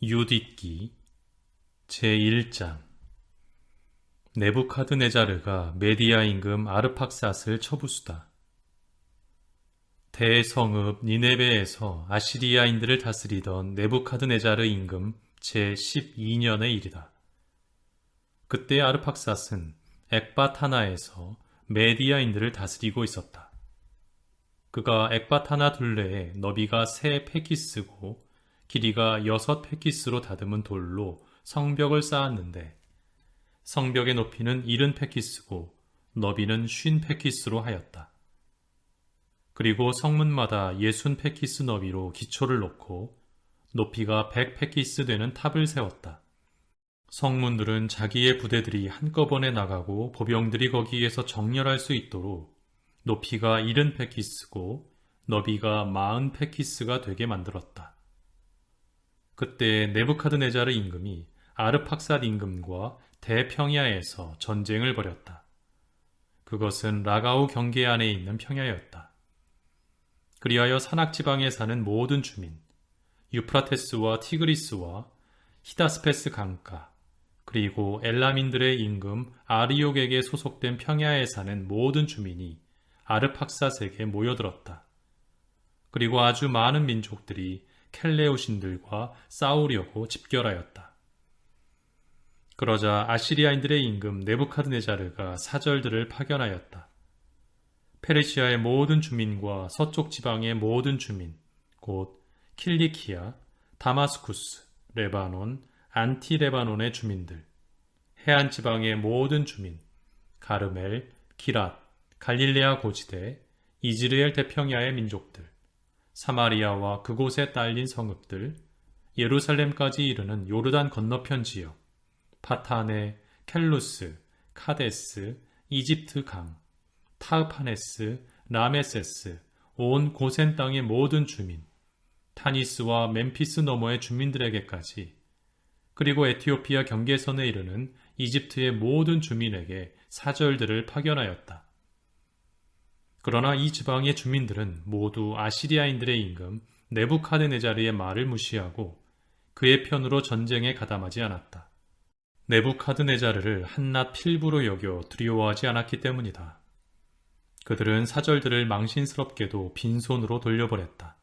유딧기 제1장 네부카드네자르가 메디아 임금 아르팍삿을 처부수다. 대성읍 니네베에서 아시리아인들을 다스리던 네부카드네자르 임금 제12년의 일이다. 그때 아르팍삿은 엑바타나에서 메디아인들을 다스리고 있었다. 그가 엑바타나 둘레에 너비가 3페키스고 길이가 6페키스로 다듬은 돌로 성벽을 쌓았는데 성벽의 높이는 70페키스고 너비는 50페키스로 하였다. 그리고 성문마다 60페키스 너비로 기초를 놓고 높이가 100페키스 되는 탑을 세웠다. 성문들은 자기의 부대들이 한꺼번에 나가고 보병들이 거기에서 정렬할 수 있도록 높이가 70페키스고 너비가 40페키스가 되게 만들었다. 그때 네부카드네자르 임금이 아르팍삿 임금과 대평야에서 전쟁을 벌였다. 그것은 라가우 경계 안에 있는 평야였다. 그리하여 산악지방에 사는 모든 주민, 유프라테스와 티그리스와 히다스페스 강가, 그리고 엘라민들의 임금 아리옥에게 소속된 평야에 사는 모든 주민이 아르팍삿에게 모여들었다. 그리고 아주 많은 민족들이 켈레오신들과 싸우려고 집결하였다. 그러자 아시리아인들의 임금 네부카드네자르가 사절들을 파견하였다. 페르시아의 모든 주민과 서쪽 지방의 모든 주민, 곧 킬리키아, 다마스쿠스, 레바논, 안티레바논의 주민들, 해안 지방의 모든 주민, 가르멜, 기랏, 갈릴레아 고지대, 이즈르엘 대평야의 민족들, 사마리아와 그곳에 딸린 성읍들, 예루살렘까지 이르는 요르단 건너편 지역, 파타네, 켈루스, 카데스, 이집트 강, 타흐파네스, 라메세스, 온 고센 땅의 모든 주민, 타니스와 멤피스 너머의 주민들에게까지, 그리고 에티오피아 경계선에 이르는 이집트의 모든 주민에게 사절들을 파견하였다. 그러나 이 지방의 주민들은 모두 아시리아인들의 임금 네부카드네자르의 말을 무시하고 그의 편으로 전쟁에 가담하지 않았다. 네부카드네자르를 한낱 필부로 여겨 두려워하지 않았기 때문이다. 그들은 사절들을 망신스럽게도 빈손으로 돌려보냈다.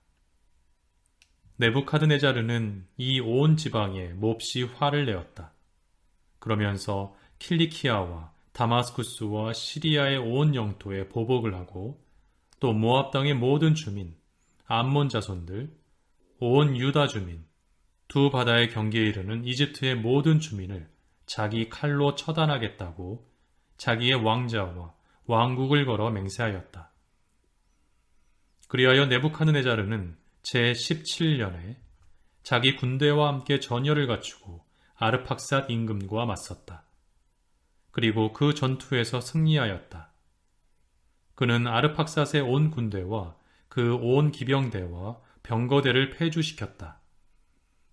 네부카드네자르는 이 온 지방에 몹시 화를 내었다. 그러면서 킬리키아와 다마스쿠스와 시리아의 온 영토에 보복을 하고 또 모압 땅의 모든 주민, 암몬 자손들, 온 유다 주민, 두 바다의 경계에 이르는 이집트의 모든 주민을 자기 칼로 처단하겠다고 자기의 왕자와 왕국을 걸어 맹세하였다. 그리하여 네부카드네자르는 제17년에 자기 군대와 함께 전열을 갖추고 아르팍삿 임금과 맞섰다. 그리고 그 전투에서 승리하였다. 그는 아르팍삿의 온 군대와 그 온 기병대와 병거대를 폐주시켰다.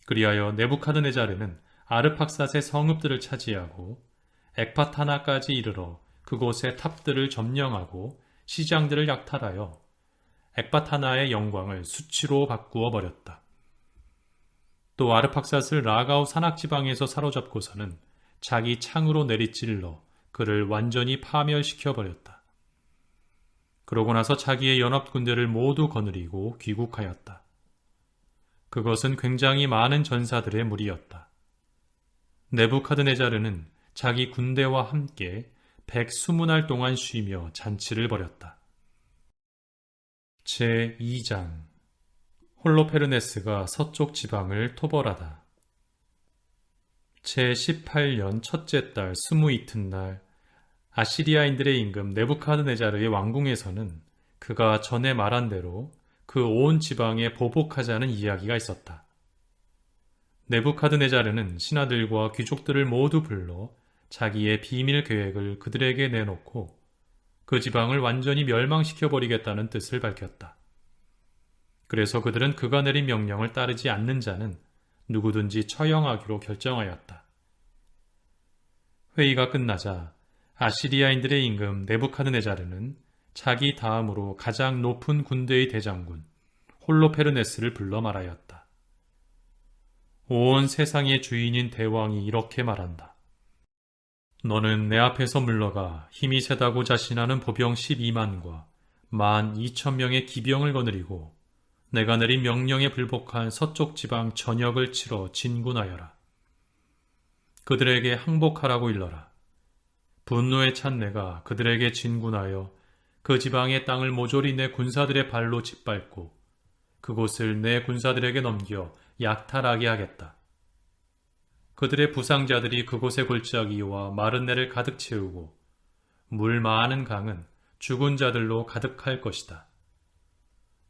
그리하여 네부카드네자르는 아르팍삿의 성읍들을 차지하고 엑바타나까지 이르러 그곳의 탑들을 점령하고 시장들을 약탈하여 엑바타나의 영광을 수치로 바꾸어 버렸다. 또 아르팍삿을 라가우 산악지방에서 사로잡고서는 자기 창으로 내리찔러 그를 완전히 파멸시켜 버렸다. 그러고 나서 자기의 연합군대를 모두 거느리고 귀국하였다. 그것은 굉장히 많은 전사들의 무리였다. 네부카드네자르는 자기 군대와 함께 120날 동안 쉬며 잔치를 벌였다. 제2장 홀로페르네스가 서쪽 지방을 토벌하다. 제18년 첫째 달 20이튿날 아시리아인들의 임금 네부카드네자르의 왕궁에서는 그가 전에 말한 대로 그 온 지방에 보복하자는 이야기가 있었다. 네부카드네자르는 신하들과 귀족들을 모두 불러 자기의 비밀 계획을 그들에게 내놓고 그 지방을 완전히 멸망시켜버리겠다는 뜻을 밝혔다. 그래서 그들은 그가 내린 명령을 따르지 않는 자는 누구든지 처형하기로 결정하였다. 회의가 끝나자 아시리아인들의 임금 네부카드네자르는 자기 다음으로 가장 높은 군대의 대장군 홀로페르네스를 불러 말하였다. 온 세상의 주인인 대왕이 이렇게 말한다. 너는 내 앞에서 물러가 힘이 세다고 자신하는 보병 12만과 12,000명의 기병을 거느리고 내가 내린 명령에 불복한 서쪽 지방 전역을 치러 진군하여라. 그들에게 항복하라고 일러라. 분노에 찬 내가 그들에게 진군하여 그 지방의 땅을 모조리 내 군사들의 발로 짓밟고 그곳을 내 군사들에게 넘겨 약탈하게 하겠다. 그들의 부상자들이 그곳의 골짜기와 마른 내를 가득 채우고 물 많은 강은 죽은 자들로 가득할 것이다.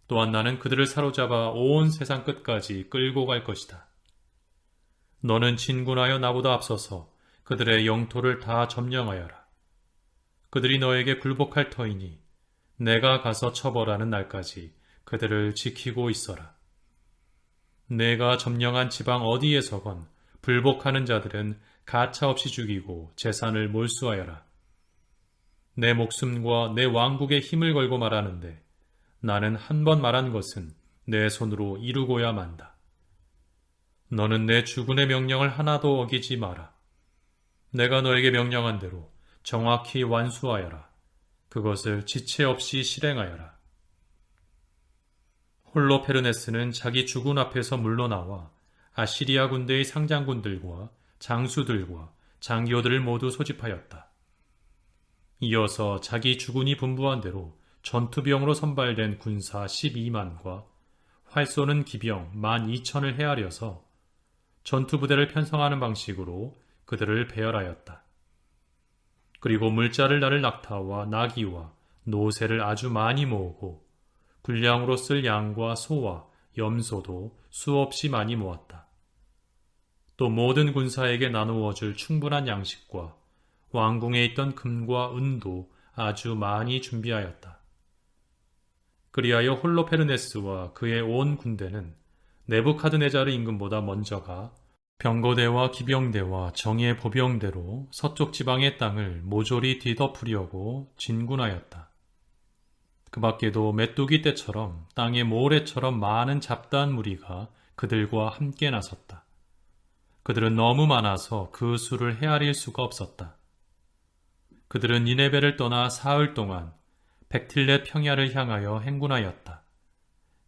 또한 나는 그들을 사로잡아 온 세상 끝까지 끌고 갈 것이다. 너는 진군하여 나보다 앞서서 그들의 영토를 다 점령하여라. 그들이 너에게 굴복할 터이니 내가 가서 처벌하는 날까지 그들을 지키고 있어라. 내가 점령한 지방 어디에서건 불복하는 자들은 가차없이 죽이고 재산을 몰수하여라. 내 목숨과 내 왕국의 힘을 걸고 말하는데 나는 한 번 말한 것은 내 손으로 이루고야 만다. 너는 내 주군의 명령을 하나도 어기지 마라. 내가 너에게 명령한 대로 정확히 완수하여라. 그것을 지체 없이 실행하여라. 홀로페르네스는 자기 주군 앞에서 물러나와 아시리아 군대의 상장군들과 장수들과 장교들을 모두 소집하였다. 이어서 자기 주군이 분부한 대로 전투병으로 선발된 군사 12만과 활 쏘는 기병 12,000을 헤아려서 전투부대를 편성하는 방식으로 그들을 배열하였다. 그리고 물자를 나를 낙타와 나귀와 노새를 아주 많이 모으고 군량으로 쓸 양과 소와 염소도 수없이 많이 모았다. 또 모든 군사에게 나누어 줄 충분한 양식과 왕궁에 있던 금과 은도 아주 많이 준비하였다. 그리하여 홀로페르네스와 그의 온 군대는 네부카드네자르 임금보다 먼저가 병거대와 기병대와 정예 보병대로 서쪽 지방의 땅을 모조리 뒤덮으려고 진군하였다. 그 밖에도 메뚜기 떼처럼 땅의 모래처럼 많은 잡다한 무리가 그들과 함께 나섰다. 그들은 너무 많아서 그 수를 헤아릴 수가 없었다. 그들은 니네베를 떠나 사흘 동안 백틸렛 평야를 향하여 행군하였다.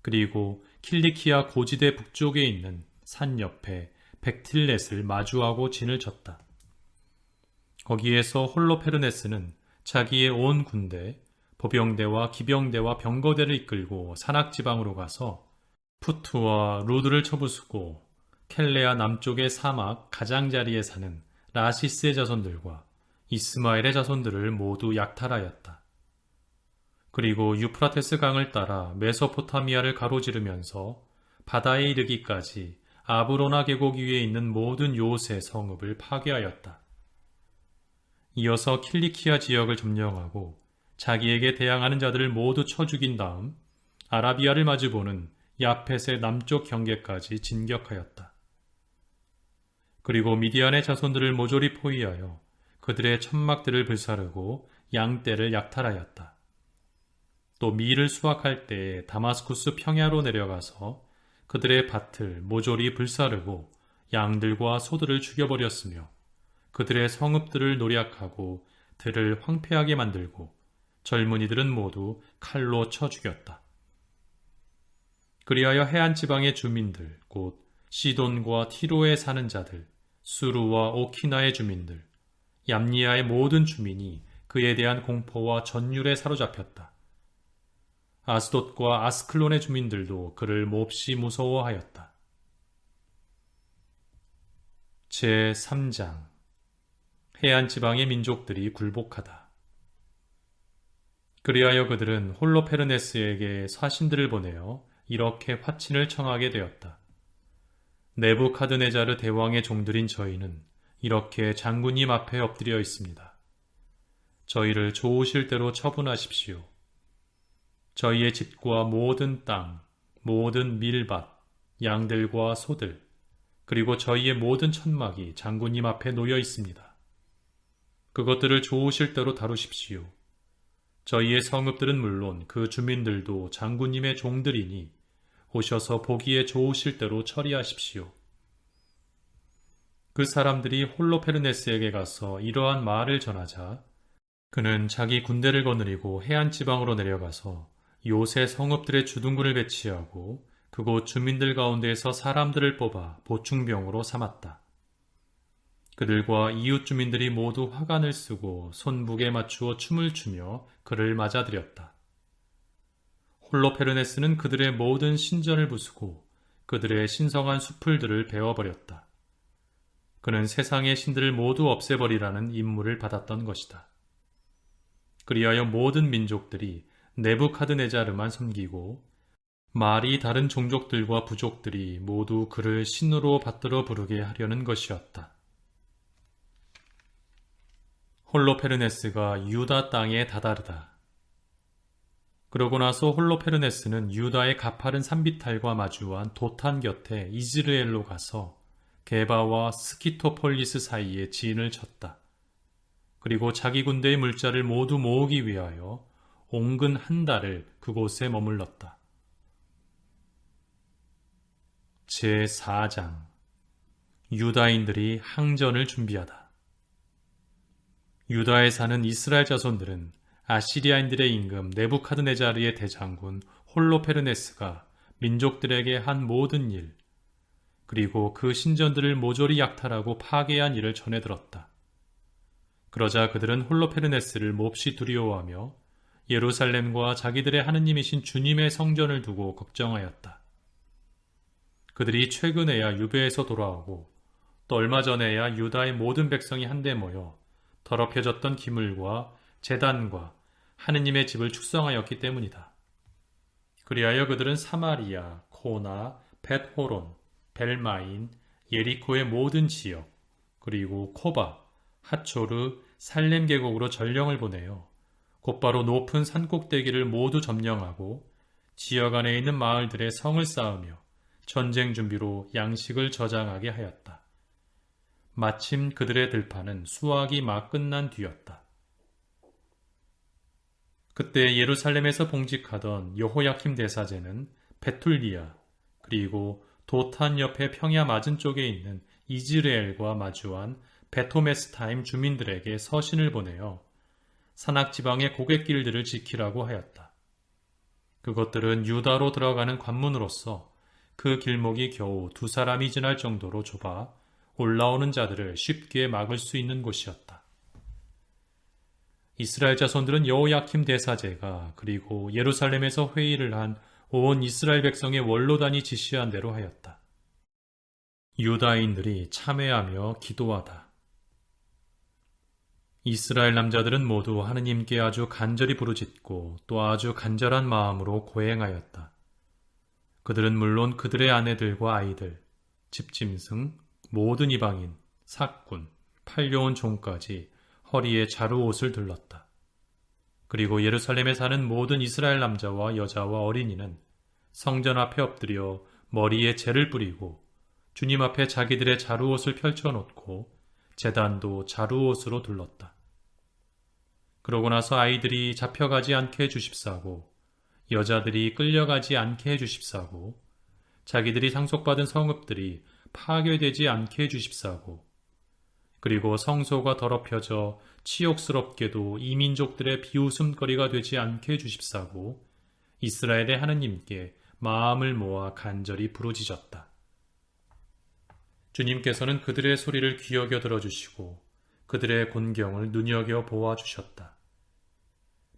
그리고 킬리키아 고지대 북쪽에 있는 산 옆에 백틸렛을 마주하고 진을 쳤다. 거기에서 홀로페르네스는 자기의 온 군대, 보병대와 기병대와 병거대를 이끌고 산악지방으로 가서 푸트와 루드를 쳐부수고 켈레아 남쪽의 사막 가장자리에 사는 라시스의 자손들과 이스마엘의 자손들을 모두 약탈하였다. 그리고 유프라테스 강을 따라 메소포타미아를 가로지르면서 바다에 이르기까지 아브로나 계곡 위에 있는 모든 요새 성읍을 파괴하였다. 이어서 킬리키아 지역을 점령하고 자기에게 대항하는 자들을 모두 쳐 죽인 다음 아라비아를 마주보는 야펫의 남쪽 경계까지 진격하였다. 그리고 미디안의 자손들을 모조리 포위하여 그들의 천막들을 불사르고 양떼를 약탈하였다. 또 밀을 수확할 때에 다마스쿠스 평야로 내려가서 그들의 밭을 모조리 불사르고 양들과 소들을 죽여버렸으며 그들의 성읍들을 노략하고 들을 황폐하게 만들고 젊은이들은 모두 칼로 쳐 죽였다. 그리하여 해안 지방의 주민들, 곧 시돈과 티로에 사는 자들, 수루와 오키나의 주민들, 얌니아의 모든 주민이 그에 대한 공포와 전율에 사로잡혔다. 아스돗과 아스클론의 주민들도 그를 몹시 무서워하였다. 제3장 해안 지방의 민족들이 굴복하다. 그리하여 그들은 홀로페르네스에게 사신들을 보내어 이렇게 화친을 청하게 되었다. 네부카드네자르 대왕의 종들인 저희는 이렇게 장군님 앞에 엎드려 있습니다. 저희를 좋으실 대로 처분하십시오. 저희의 집과 모든 땅, 모든 밀밭, 양들과 소들, 그리고 저희의 모든 천막이 장군님 앞에 놓여 있습니다. 그것들을 좋으실 대로 다루십시오. 저희의 성읍들은 물론 그 주민들도 장군님의 종들이니 오셔서 보기에 좋으실 대로 처리하십시오. 그 사람들이 홀로페르네스에게 가서 이러한 말을 전하자 그는 자기 군대를 거느리고 해안 지방으로 내려가서 요새 성읍들의 주둔군을 배치하고 그곳 주민들 가운데에서 사람들을 뽑아 보충병으로 삼았다. 그들과 이웃 주민들이 모두 화관을 쓰고 손북에 맞추어 춤을 추며 그를 맞아들였다. 홀로페르네스는 그들의 모든 신전을 부수고 그들의 신성한 수풀들을 베어버렸다. 그는 세상의 신들을 모두 없애버리라는 임무를 받았던 것이다. 그리하여 모든 민족들이 네부카드네자르만 섬기고 말이 다른 종족들과 부족들이 모두 그를 신으로 받들어 부르게 하려는 것이었다. 홀로페르네스가 유다 땅에 다다르다. 그러고 나서 홀로페르네스는 유다의 가파른 산비탈과 마주한 도탄 곁에 이즈르엘로 가서 게바와 스키토폴리스 사이에 진을 쳤다. 그리고 자기 군대의 물자를 모두 모으기 위하여 온근 한 달을 그곳에 머물렀다. 제4장 유다인들이 항전을 준비하다. 유다에 사는 이스라엘 자손들은 아시리아인들의 임금 네부카드네자르의 대장군 홀로페르네스가 민족들에게 한 모든 일, 그리고 그 신전들을 모조리 약탈하고 파괴한 일을 전해 들었다. 그러자 그들은 홀로페르네스를 몹시 두려워하며 예루살렘과 자기들의 하느님이신 주님의 성전을 두고 걱정하였다. 그들이 최근에야 유배에서 돌아오고 또 얼마 전에야 유다의 모든 백성이 한데 모여 더럽혀졌던 기물과 제단과 하느님의 집을 축성하였기 때문이다. 그리하여 그들은 사마리아, 코나, 벳호론, 벨마인, 예리코의 모든 지역, 그리고 코바, 하초르, 살렘 계곡으로 전령을 보내어 곧바로 높은 산꼭대기를 모두 점령하고 지역 안에 있는 마을들의 성을 쌓으며 전쟁 준비로 양식을 저장하게 하였다. 마침 그들의 들판은 수확이 막 끝난 뒤였다. 그때 예루살렘에서 봉직하던 여호야킴 대사제는 베툴리아 그리고 도탄 옆에 평야 맞은 쪽에 있는 이즈레엘과 마주한 베토메스타임 주민들에게 서신을 보내어 산악지방의 고갯길들을 지키라고 하였다. 그것들은 유다로 들어가는 관문으로서 그 길목이 겨우 2사람이 지날 정도로 좁아 올라오는 자들을 쉽게 막을 수 있는 곳이었다. 이스라엘 자손들은 여호야킴 대사제가 그리고 예루살렘에서 회의를 한 온 이스라엘 백성의 원로단이 지시한 대로 하였다. 유다인들이 참회하며 기도하다. 이스라엘 남자들은 모두 하느님께 아주 간절히 부르짖고 또 아주 간절한 마음으로 고행하였다. 그들은 물론 그들의 아내들과 아이들, 집짐승, 모든 이방인, 삭군, 팔려온 종까지 허리에 자루옷을 둘렀다. 그리고 예루살렘에 사는 모든 이스라엘 남자와 여자와 어린이는 성전 앞에 엎드려 머리에 재를 뿌리고 주님 앞에 자기들의 자루옷을 펼쳐놓고 제단도 자루옷으로 둘렀다. 그러고 나서 아이들이 잡혀가지 않게 해주십사고 여자들이 끌려가지 않게 해주십사고 자기들이 상속받은 성읍들이 파괴되지 않게 해주십사고 그리고 성소가 더럽혀져 치욕스럽게도 이민족들의 비웃음거리가 되지 않게 해주십사고 이스라엘의 하느님께 마음을 모아 간절히 부르짖었다. 주님께서는 그들의 소리를 귀 여겨 들어주시고 그들의 곤경을 눈여겨 보아주셨다.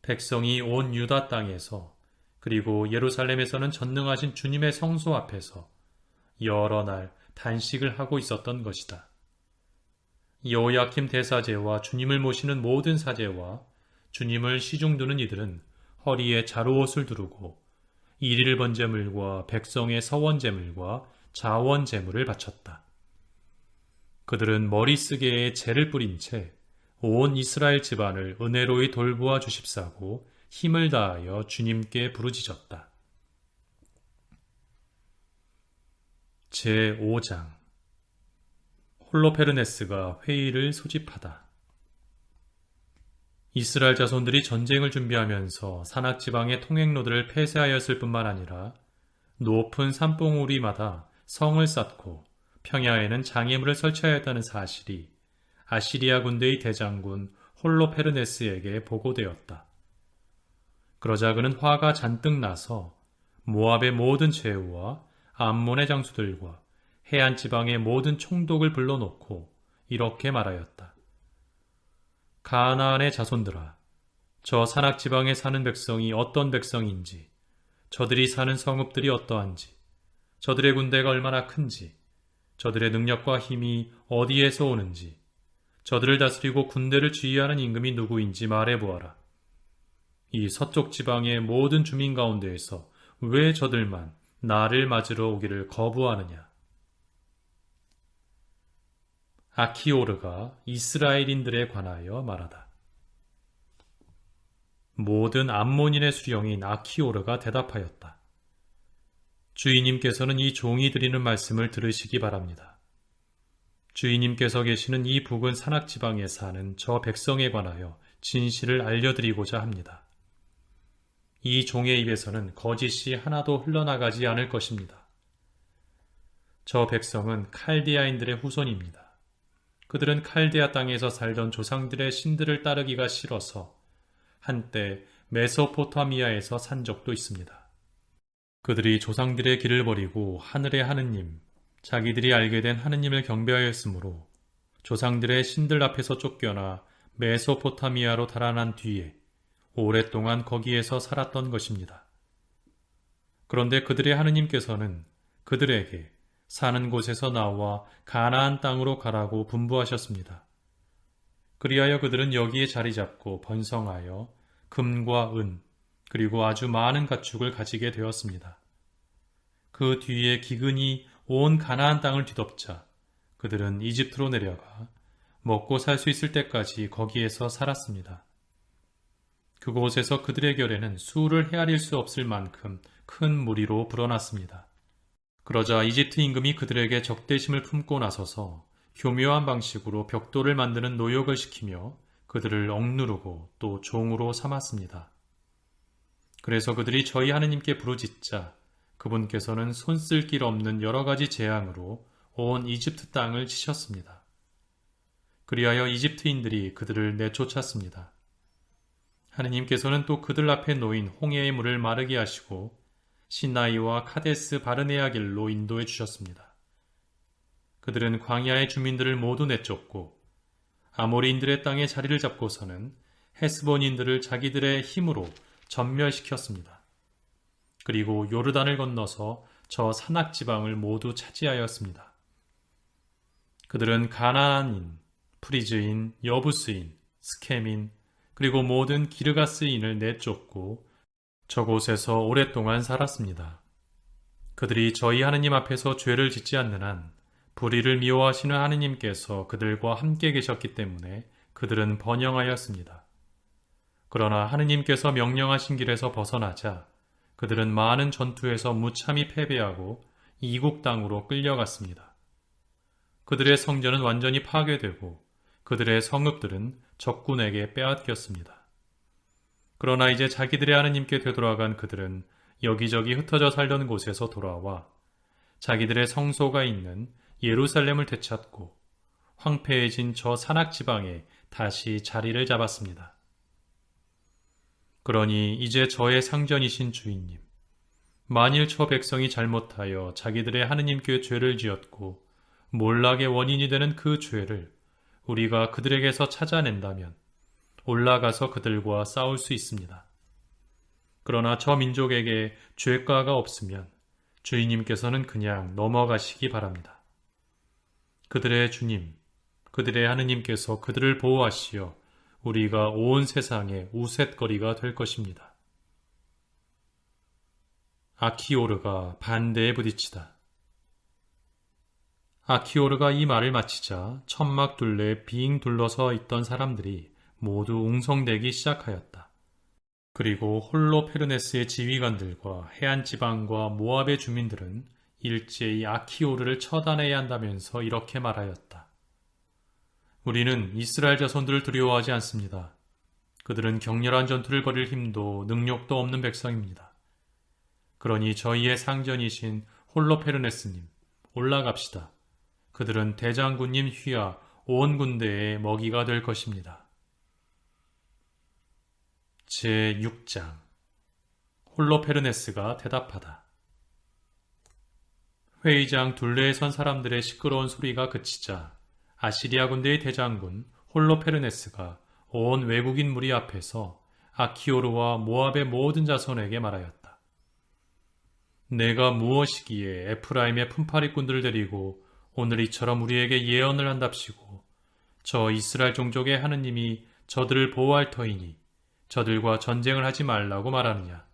백성이 온 유다 땅에서 그리고 예루살렘에서는 전능하신 주님의 성소 앞에서 여러 날 단식을 하고 있었던 것이다. 여호야킴 대사제와 주님을 모시는 모든 사제와 주님을 시중두는 이들은 허리에 자루옷을 두르고 일일 번제물과 백성의 서원제물과 자원제물을 바쳤다. 그들은 머리쓰개에 재를 뿌린 채 온 이스라엘 집안을 은혜로이 돌보아 주십사고 힘을 다하여 주님께 부르짖었다. 제5장 홀로페르네스가 회의를 소집하다. 이스라엘 자손들이 전쟁을 준비하면서 산악지방의 통행로들을 폐쇄하였을 뿐만 아니라 높은 산봉우리마다 성을 쌓고 평야에는 장애물을 설치하였다는 사실이 아시리아 군대의 대장군 홀로페르네스에게 보고되었다. 그러자 그는 화가 잔뜩 나서 모압의 모든 제후와 암몬의 장수들과 해안 지방의 모든 총독을 불러놓고 이렇게 말하였다. 가나안의 자손들아, 저 산악 지방에 사는 백성이 어떤 백성인지, 저들이 사는 성읍들이 어떠한지, 저들의 군대가 얼마나 큰지, 저들의 능력과 힘이 어디에서 오는지, 저들을 다스리고 군대를 지휘하는 임금이 누구인지 말해보아라. 이 서쪽 지방의 모든 주민 가운데에서 왜 저들만 나를 맞으러 오기를 거부하느냐? 아키오르가 이스라엘인들에 관하여 말하다. 모든 암몬인의 수령인 아키오르가 대답하였다. 주인님께서는 이 종이 드리는 말씀을 들으시기 바랍니다. 주인님께서 계시는 이 북은 산악지방에 사는 저 백성에 관하여 진실을 알려드리고자 합니다. 이 종의 입에서는 거짓이 하나도 흘러나가지 않을 것입니다. 저 백성은 칼디아인들의 후손입니다. 그들은 칼디아 땅에서 살던 조상들의 신들을 따르기가 싫어서 한때 메소포타미아에서 산 적도 있습니다. 그들이 조상들의 길을 버리고 하늘의 하느님, 자기들이 알게 된 하느님을 경배하였으므로 조상들의 신들 앞에서 쫓겨나 메소포타미아로 달아난 뒤에 오랫동안 거기에서 살았던 것입니다. 그런데 그들의 하느님께서는 그들에게 사는 곳에서 나와 가나안 땅으로 가라고 분부하셨습니다. 그리하여 그들은 여기에 자리 잡고 번성하여 금과 은, 그리고 아주 많은 가축을 가지게 되었습니다. 그 뒤에 기근이 온 가나안 땅을 뒤덮자 그들은 이집트로 내려가 먹고 살 수 있을 때까지 거기에서 살았습니다. 그곳에서 그들의 결에는 수를 헤아릴 수 없을 만큼 큰 무리로 불어났습니다. 그러자 이집트 임금이 그들에게 적대심을 품고 나서서 교묘한 방식으로 벽돌을 만드는 노역을 시키며 그들을 억누르고 또 종으로 삼았습니다. 그래서 그들이 저희 하느님께 부르짖자 그분께서는 손쓸 길 없는 여러 가지 재앙으로 온 이집트 땅을 치셨습니다. 그리하여 이집트인들이 그들을 내쫓았습니다. 하느님께서는 또 그들 앞에 놓인 홍해의 물을 마르게 하시고 시나이와 카데스 바르네아 길로 인도해 주셨습니다. 그들은 광야의 주민들을 모두 내쫓고 아모리인들의 땅에 자리를 잡고서는 헤스본인들을 자기들의 힘으로 전멸시켰습니다. 그리고 요르단을 건너서 저 산악 지방을 모두 차지하였습니다. 그들은 가나안인, 프리즈인, 여부스인, 스케민, 그리고 모든 기르가스인을 내쫓고 저곳에서 오랫동안 살았습니다. 그들이 저희 하느님 앞에서 죄를 짓지 않는 한 불의를 미워하시는 하느님께서 그들과 함께 계셨기 때문에 그들은 번영하였습니다. 그러나 하느님께서 명령하신 길에서 벗어나자 그들은 많은 전투에서 무참히 패배하고 이국 땅으로 끌려갔습니다. 그들의 성전은 완전히 파괴되고 그들의 성읍들은 적군에게 빼앗겼습니다. 그러나 이제 자기들의 하느님께 되돌아간 그들은 여기저기 흩어져 살던 곳에서 돌아와 자기들의 성소가 있는 예루살렘을 되찾고 황폐해진 저 산악 지방에 다시 자리를 잡았습니다. 그러니 이제 저의 상전이신 주인님, 만일 저 백성이 잘못하여 자기들의 하느님께 죄를 지었고 몰락의 원인이 되는 그 죄를 우리가 그들에게서 찾아낸다면 올라가서 그들과 싸울 수 있습니다. 그러나 저 민족에게 죄가가 없으면 주인님께서는 그냥 넘어가시기 바랍니다. 그들의 주님, 그들의 하느님께서 그들을 보호하시어 우리가 온 세상의 우쇳거리가 될 것입니다. 아키오르가 반대에 부딪히다. 아키오르가 이 말을 마치자 천막 둘레에 빙 둘러서 있던 사람들이 모두 웅성대기 시작하였다. 그리고 홀로페르네스의 지휘관들과 해안 지방과 모압의 주민들은 일제히 아키오르를 처단해야 한다면서 이렇게 말하였다. 우리는 이스라엘 자손들을 두려워하지 않습니다. 그들은 격렬한 전투를 벌일 힘도 능력도 없는 백성입니다. 그러니 저희의 상전이신 홀로페르네스님, 올라갑시다. 그들은 대장군님 휘하 온 군대의 먹이가 될 것입니다. 제6장 홀로페르네스가 대답하다. 회의장 둘레에 선 사람들의 시끄러운 소리가 그치자 아시리아 군대의 대장군 홀로페르네스가 온 외국인 무리 앞에서 아키오르와 모압의 모든 자손에게 말하였다. 내가 무엇이기에 에프라임의 품팔이꾼들을 데리고 오늘 이처럼 우리에게 예언을 한답시고 저 이스라엘 종족의 하느님이 저들을 보호할 터이니 저들과 전쟁을 하지 말라고 말하느냐.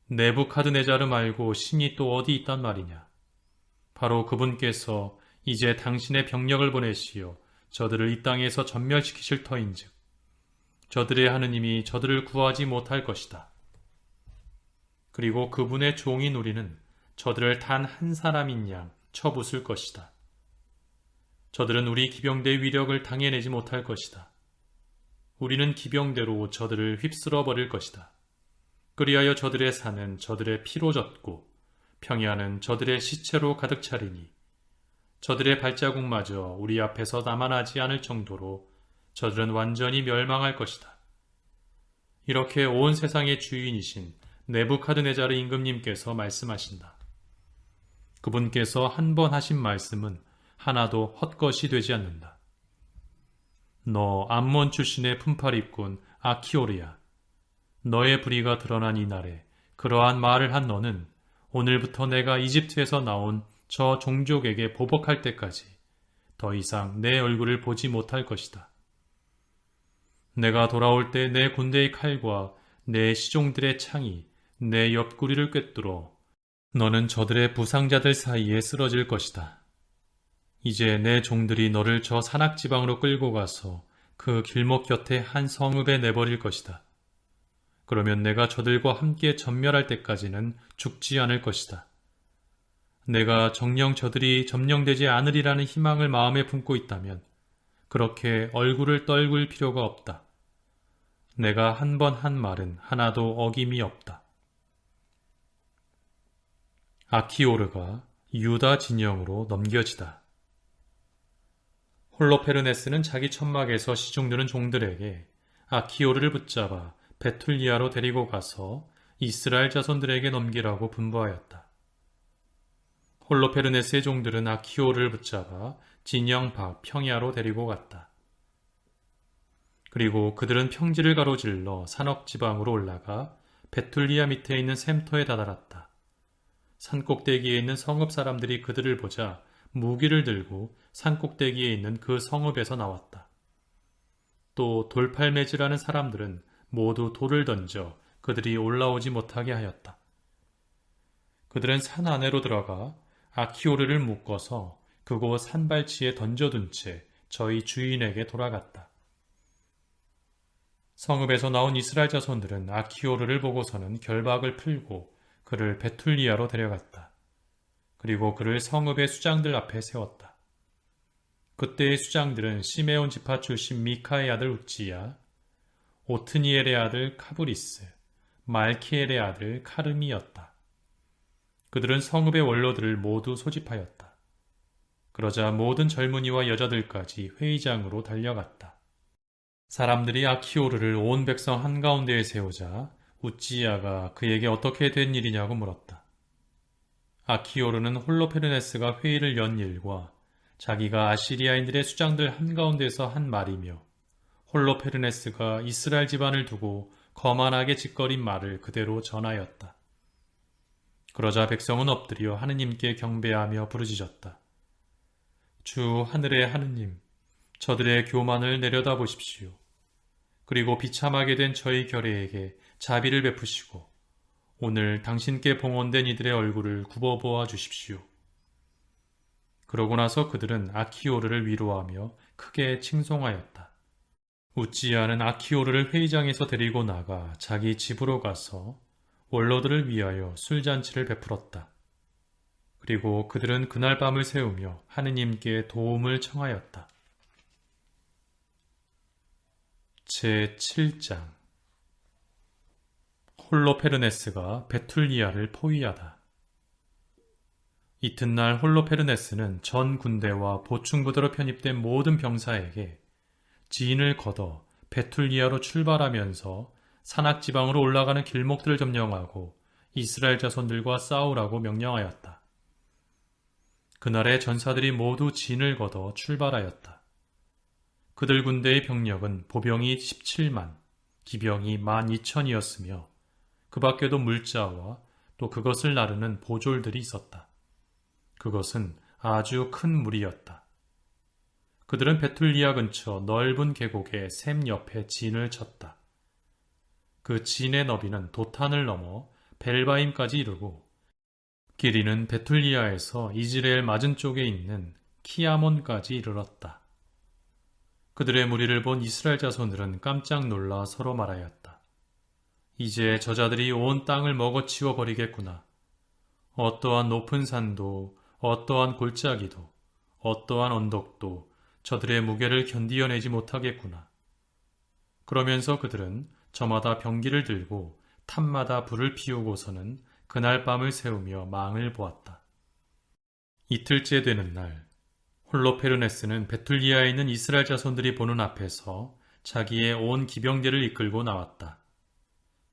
네부카드네자르 말고 신이 또 어디 있단 말이냐. 바로 그분께서 이제 당신의 병력을 보내시어 저들을 이 땅에서 전멸시키실 터인즉 저들의 하느님이 저들을 구하지 못할 것이다. 그리고 그분의 종인 우리는 저들을 단 한 사람인 양 쳐부술 것이다. 저들은 우리 기병대의 위력을 당해내지 못할 것이다. 우리는 기병대로 저들을 휩쓸어 버릴 것이다. 그리하여 저들의 산은 저들의 피로 젖고 평야는 저들의 시체로 가득 차리니 저들의 발자국마저 우리 앞에서 남아나지 않을 정도로 저들은 완전히 멸망할 것이다. 이렇게 온 세상의 주인이신 네부카드네자르 임금님께서 말씀하신다. 그분께서 한 번 하신 말씀은 하나도 헛것이 되지 않는다. 너 암몬 출신의 품팔입군 아키오르야. 너의 불의가 드러난 이날에 그러한 말을 한 너는 오늘부터 내가 이집트에서 나온 저 종족에게 보복할 때까지 더 이상 내 얼굴을 보지 못할 것이다. 내가 돌아올 때 내 군대의 칼과 내 시종들의 창이 내 옆구리를 꿰뚫어 너는 저들의 부상자들 사이에 쓰러질 것이다. 이제 내 종들이 너를 저 산악지방으로 끌고 가서 그 길목 곁에 한 성읍에 내버릴 것이다. 그러면 내가 저들과 함께 전멸할 때까지는 죽지 않을 것이다. 내가 정녕 저들이 점령되지 않으리라는 희망을 마음에 품고 있다면 그렇게 얼굴을 떨굴 필요가 없다. 내가 한 번 한 말은 하나도 어김이 없다. 아키오르가 유다 진영으로 넘겨지다. 홀로페르네스는 자기 천막에서 시중드는 종들에게 아키오르를 붙잡아 베툴리아로 데리고 가서 이스라엘 자손들에게 넘기라고 분부하였다. 홀로페르네스의 종들은 아키오르를 붙잡아 진영 밖 평야로 데리고 갔다. 그리고 그들은 평지를 가로질러 산업지방으로 올라가 베툴리아 밑에 있는 샘터에 다다랐다. 산꼭대기에 있는 성읍 사람들이 그들을 보자 무기를 들고 산꼭대기에 있는 그 성읍에서 나왔다. 또 돌팔매질하는 사람들은 모두 돌을 던져 그들이 올라오지 못하게 하였다. 그들은 산 안으로 들어가 아키오르를 묶어서 그곳 산발치에 던져둔 채 저희 주인에게 돌아갔다. 성읍에서 나온 이스라엘 자손들은 아키오르를 보고서는 결박을 풀고 그를 베툴리아로 데려갔다. 그리고 그를 성읍의 수장들 앞에 세웠다. 그때의 수장들은 시메온 지파 출신 미카의 아들 우찌야, 오트니엘의 아들 카브리스, 말키엘의 아들 카름이었다. 그들은 성읍의 원로들을 모두 소집하였다. 그러자 모든 젊은이와 여자들까지 회의장으로 달려갔다. 사람들이 아키오르를 온 백성 한가운데에 세우자 우찌야가 그에게 어떻게 된 일이냐고 물었다. 아키오르는 홀로페르네스가 회의를 연 일과 자기가 아시리아인들의 수장들 한가운데서 한 말이며 홀로페르네스가 이스라엘 집안을 두고 거만하게 짓거린 말을 그대로 전하였다. 그러자 백성은 엎드려 하느님께 경배하며 부르짖었다. 주 하늘의 하느님, 저들의 교만을 내려다보십시오. 그리고 비참하게 된 저희 결혜에게 자비를 베푸시고 오늘 당신께 봉헌된 이들의 얼굴을 굽어보아 주십시오. 그러고 나서 그들은 아키오르를 위로하며 크게 칭송하였다. 우찌야는 아키오르를 회의장에서 데리고 나가 자기 집으로 가서 원로들을 위하여 술잔치를 베풀었다. 그리고 그들은 그날 밤을 새우며 하느님께 도움을 청하였다. 제7장 홀로페르네스가 베툴리아를 포위하다. 이튿날 홀로페르네스는 전 군대와 보충부대로 편입된 모든 병사에게 진을 걷어 베툴리아로 출발하면서 산악지방으로 올라가는 길목들을 점령하고 이스라엘 자손들과 싸우라고 명령하였다. 그날의 전사들이 모두 진을 걷어 출발하였다. 그들 군대의 병력은 보병이 17만, 기병이 12,000이었으며 그 밖에도 물자와 또 그것을 나르는 보졸들이 있었다. 그것은 아주 큰 무리였다. 그들은 베툴리아 근처 넓은 계곡의 샘 옆에 진을 쳤다. 그 진의 너비는 도탄을 넘어 벨바임까지 이르고 길이는 베툴리아에서 이즈레엘 맞은쪽에 있는 키아몬까지 이르렀다. 그들의 무리를 본 이스라엘 자손들은 깜짝 놀라 서로 말하였다. 이제 저자들이 온 땅을 먹어치워 버리겠구나. 어떠한 높은 산도 어떠한 골짜기도 어떠한 언덕도 저들의 무게를 견디어내지 못하겠구나. 그러면서 그들은 저마다 병기를 들고 탑마다 불을 피우고서는 그날 밤을 새우며 망을 보았다. 이틀째 되는 날, 홀로페르네스는 베툴리아에 있는 이스라엘 자손들이 보는 앞에서 자기의 온 기병대를 이끌고 나왔다.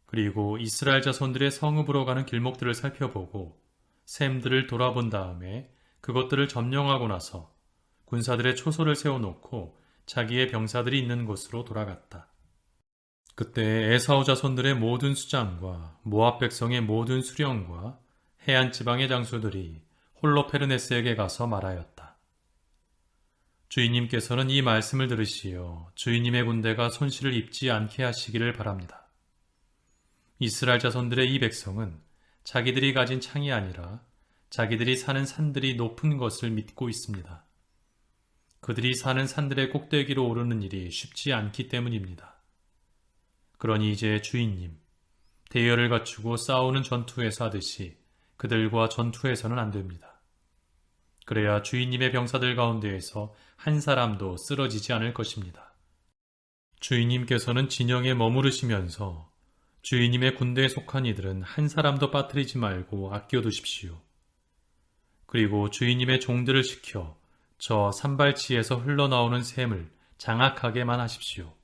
그리고 이스라엘 자손들의 성읍으로 가는 길목들을 살펴보고 샘들을 돌아본 다음에 그것들을 점령하고 나서 군사들의 초소를 세워놓고 자기의 병사들이 있는 곳으로 돌아갔다. 그때 에사오 자손들의 모든 수장과 모압 백성의 모든 수령과 해안 지방의 장수들이 홀로페르네스에게 가서 말하였다. 주인님께서는 이 말씀을 들으시어 주인님의 군대가 손실을 입지 않게 하시기를 바랍니다. 이스라엘 자손들의 이 백성은 자기들이 가진 창이 아니라 자기들이 사는 산들이 높은 것을 믿고 있습니다. 그들이 사는 산들의 꼭대기로 오르는 일이 쉽지 않기 때문입니다. 그러니 이제 주인님, 대열을 갖추고 싸우는 전투에서 하듯이 그들과 전투해서는 안 됩니다. 그래야 주인님의 병사들 가운데에서 한 사람도 쓰러지지 않을 것입니다. 주인님께서는 진영에 머무르시면서 주인님의 군대에 속한 이들은 한 사람도 빠뜨리지 말고 아껴두십시오. 그리고 주인님의 종들을 시켜 저 산발치에서 흘러나오는 샘을 장악하게만 하십시오.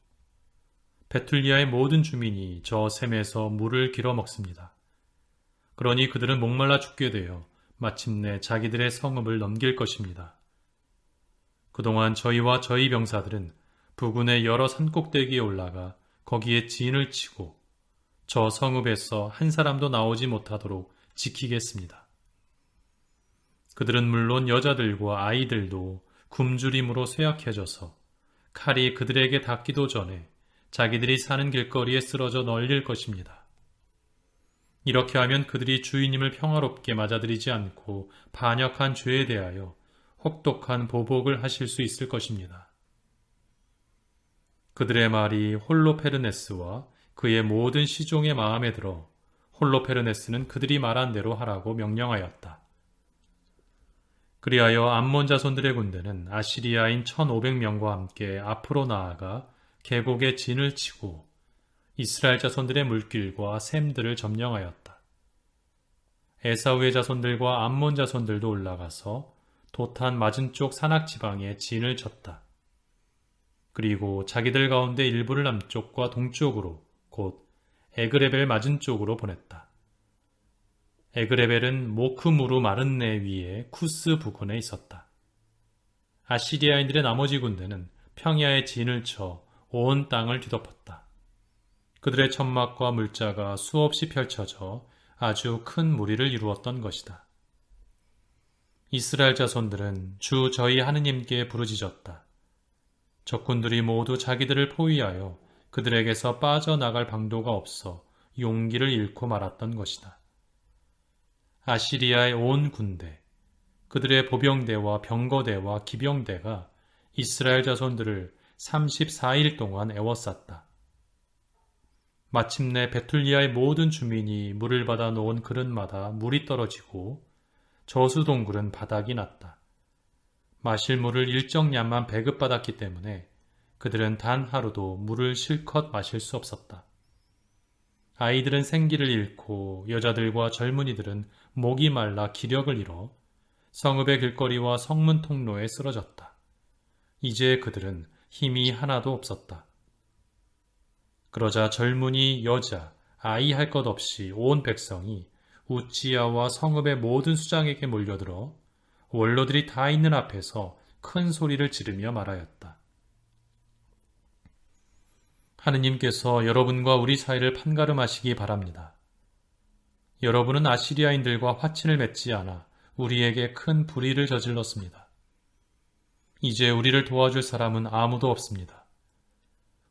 베툴리아의 모든 주민이 저 샘에서 물을 길어 먹습니다. 그러니 그들은 목말라 죽게 되어 마침내 자기들의 성읍을 넘길 것입니다. 그동안 저희와 저희 병사들은 부근의 여러 산꼭대기에 올라가 거기에 진을 치고 저 성읍에서 한 사람도 나오지 못하도록 지키겠습니다. 그들은 물론 여자들과 아이들도 굶주림으로 쇠약해져서 칼이 그들에게 닿기도 전에 자기들이 사는 길거리에 쓰러져 널릴 것입니다. 이렇게 하면 그들이 주인님을 평화롭게 맞아들이지 않고 반역한 죄에 대하여 혹독한 보복을 하실 수 있을 것입니다. 그들의 말이 홀로페르네스와 그의 모든 시종의 마음에 들어 홀로페르네스는 그들이 말한 대로 하라고 명령하였다. 그리하여 암몬 자손들의 군대는 아시리아인 1,500명과 함께 앞으로 나아가 계곡에 진을 치고 이스라엘 자손들의 물길과 샘들을 점령하였다. 에사우의 자손들과 암몬 자손들도 올라가서 도탄 맞은쪽 산악지방에 진을 쳤다. 그리고 자기들 가운데 일부를 남쪽과 동쪽으로 곧 에그레벨 맞은쪽으로 보냈다. 에그레벨은 모크무르 마른네 위에 쿠스 부근에 있었다. 아시리아인들의 나머지 군대는 평야에 진을 쳐 온 땅을 뒤덮었다. 그들의 천막과 물자가 수없이 펼쳐져 아주 큰 무리를 이루었던 것이다. 이스라엘 자손들은 주 저희 하느님께 부르짖었다. 적군들이 모두 자기들을 포위하여 그들에게서 빠져나갈 방도가 없어 용기를 잃고 말았던 것이다. 아시리아의 온 군대, 그들의 보병대와 병거대와 기병대가 이스라엘 자손들을 34일 동안 애워쌌다. 마침내 베툴리아의 모든 주민이 물을 받아 놓은 그릇마다 물이 떨어지고 저수동굴은 바닥이 났다. 마실 물을 일정량만 배급받았기 때문에 그들은 단 하루도 물을 실컷 마실 수 없었다. 아이들은 생기를 잃고 여자들과 젊은이들은 목이 말라 기력을 잃어 성읍의 길거리와 성문 통로에 쓰러졌다. 이제 그들은 힘이 하나도 없었다. 그러자 젊은이, 여자, 아이 할 것 없이 온 백성이 우찌야와 성읍의 모든 수장에게 몰려들어 원로들이 다 있는 앞에서 큰 소리를 지르며 말하였다. 하느님께서 여러분과 우리 사이를 판가름하시기 바랍니다. 여러분은 아시리아인들과 화친을 맺지 않아 우리에게 큰 불의를 저질렀습니다. 이제 우리를 도와줄 사람은 아무도 없습니다.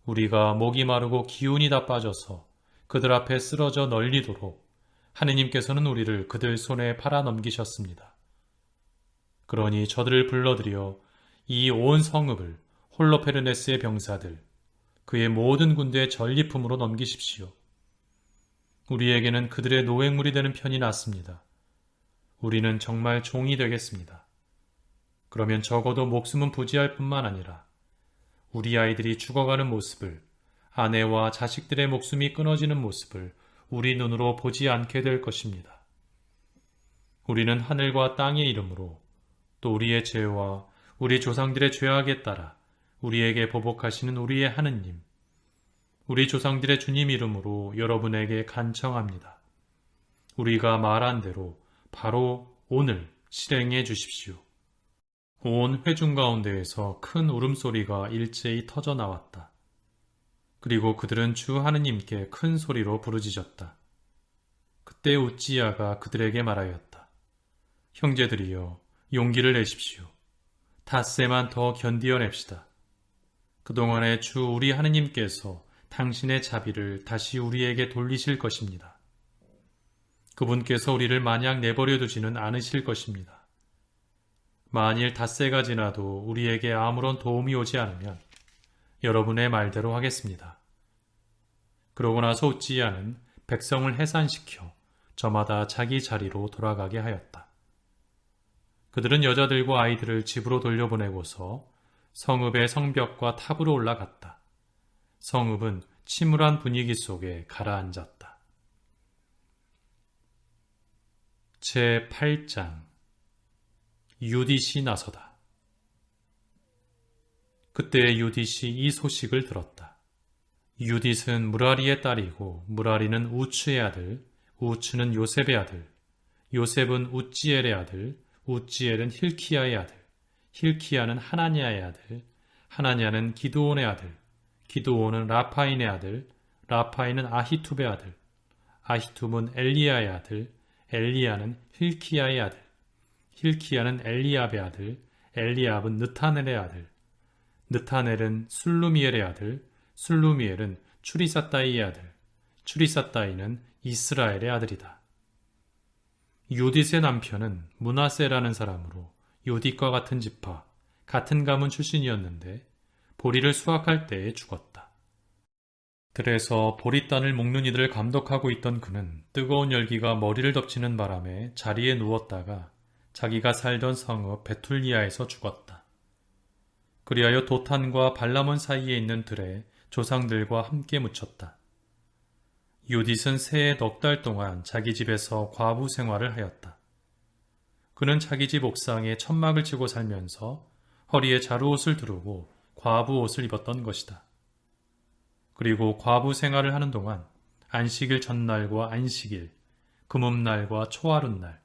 우리가 목이 마르고 기운이 다 빠져서 그들 앞에 쓰러져 널리도록 하느님께서는 우리를 그들 손에 팔아 넘기셨습니다. 그러니 저들을 불러들여 이 온 성읍을 홀로페르네스의 병사들, 그의 모든 군대의 전리품으로 넘기십시오. 우리에게는 그들의 노획물이 되는 편이 낫습니다. 우리는 정말 종이 되겠습니다. 그러면 적어도 목숨은 부지할 뿐만 아니라 우리 아이들이 죽어가는 모습을, 아내와 자식들의 목숨이 끊어지는 모습을 우리 눈으로 보지 않게 될 것입니다. 우리는 하늘과 땅의 이름으로 또 우리의 죄와 우리 조상들의 죄악에 따라 우리에게 보복하시는 우리의 하느님, 우리 조상들의 주님 이름으로 여러분에게 간청합니다. 우리가 말한 대로 바로 오늘 실행해 주십시오. 온 회중 가운데에서 큰 울음소리가 일제히 터져 나왔다. 그리고 그들은 주 하느님께 큰 소리로 부르짖었다. 그때 우찌야가 그들에게 말하였다. 형제들이여, 용기를 내십시오. 닷새만 더 견디어냅시다. 그동안에 주 우리 하느님께서 당신의 자비를 다시 우리에게 돌리실 것입니다. 그분께서 우리를 마냥 내버려 두지는 않으실 것입니다. 만일 닷새가 지나도 우리에게 아무런 도움이 오지 않으면 여러분의 말대로 하겠습니다. 그러고 나서 우찌야는 백성을 해산시켜 저마다 자기 자리로 돌아가게 하였다. 그들은 여자들과 아이들을 집으로 돌려보내고서 성읍의 성벽과 탑으로 올라갔다. 성읍은 침울한 분위기 속에 가라앉았다. 제8장 유딧이 나서다. 그때 유딧이 이 소식을 들었다. 유딧은 무라리의 딸이고 무라리는 우츠의 아들, 우츠는 요셉의 아들, 요셉은 우찌엘의 아들, 우찌엘은 힐키야의 아들, 힐키야는 하나냐의 아들, 하나냐는 기드온의 아들, 기드온은 라파인의 아들, 라파인은 아히투베의 아들, 아히투브는 엘리야의 아들, 엘리야는 힐키야의 아들, 힐키야는 엘리압의 아들, 엘리압은 느타넬의 아들, 느타넬은 술루미엘의 아들, 술루미엘은 추리사따이의 아들, 추리사따이는 이스라엘의 아들이다. 유딧의 남편은 므낫세라는 사람으로 유딧과 같은 지파, 같은 가문 출신이었는데 보리를 수확할 때에 죽었다. 들에서 보리단을 묶는 이들을 감독하고 있던 그는 뜨거운 열기가 머리를 덮치는 바람에 자리에 누웠다가 자기가 살던 성읍 베툴리아에서 죽었다. 그리하여 도탄과 발라몬 사이에 있는 들에 조상들과 함께 묻혔다. 유딧은 새해 넉 달 동안 자기 집에서 과부 생활을 하였다. 그는 자기 집 옥상에 천막을 치고 살면서 허리에 자루옷을 두르고 과부 옷을 입었던 것이다. 그리고 과부 생활을 하는 동안 안식일 전날과 안식일, 금음날과 초하룻날,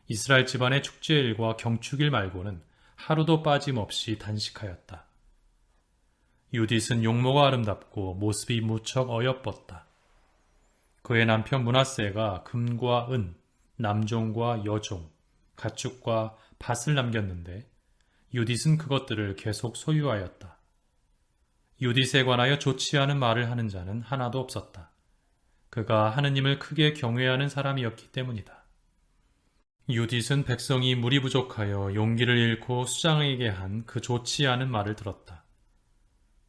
이스라엘 집안의 축제일과 경축일 말고는 하루도 빠짐없이 단식하였다. 유딧은 용모가 아름답고 모습이 무척 어여뻤다. 그의 남편 므낫세가 금과 은, 남종과 여종, 가축과 밭을 남겼는데 유딧은 그것들을 계속 소유하였다. 유딧에 관하여 좋지 않은 말을 하는 자는 하나도 없었다. 그가 하느님을 크게 경외하는 사람이었기 때문이다. 유딧은 백성이 물이 부족하여 용기를 잃고 수장에게 한 그 좋지 않은 말을 들었다.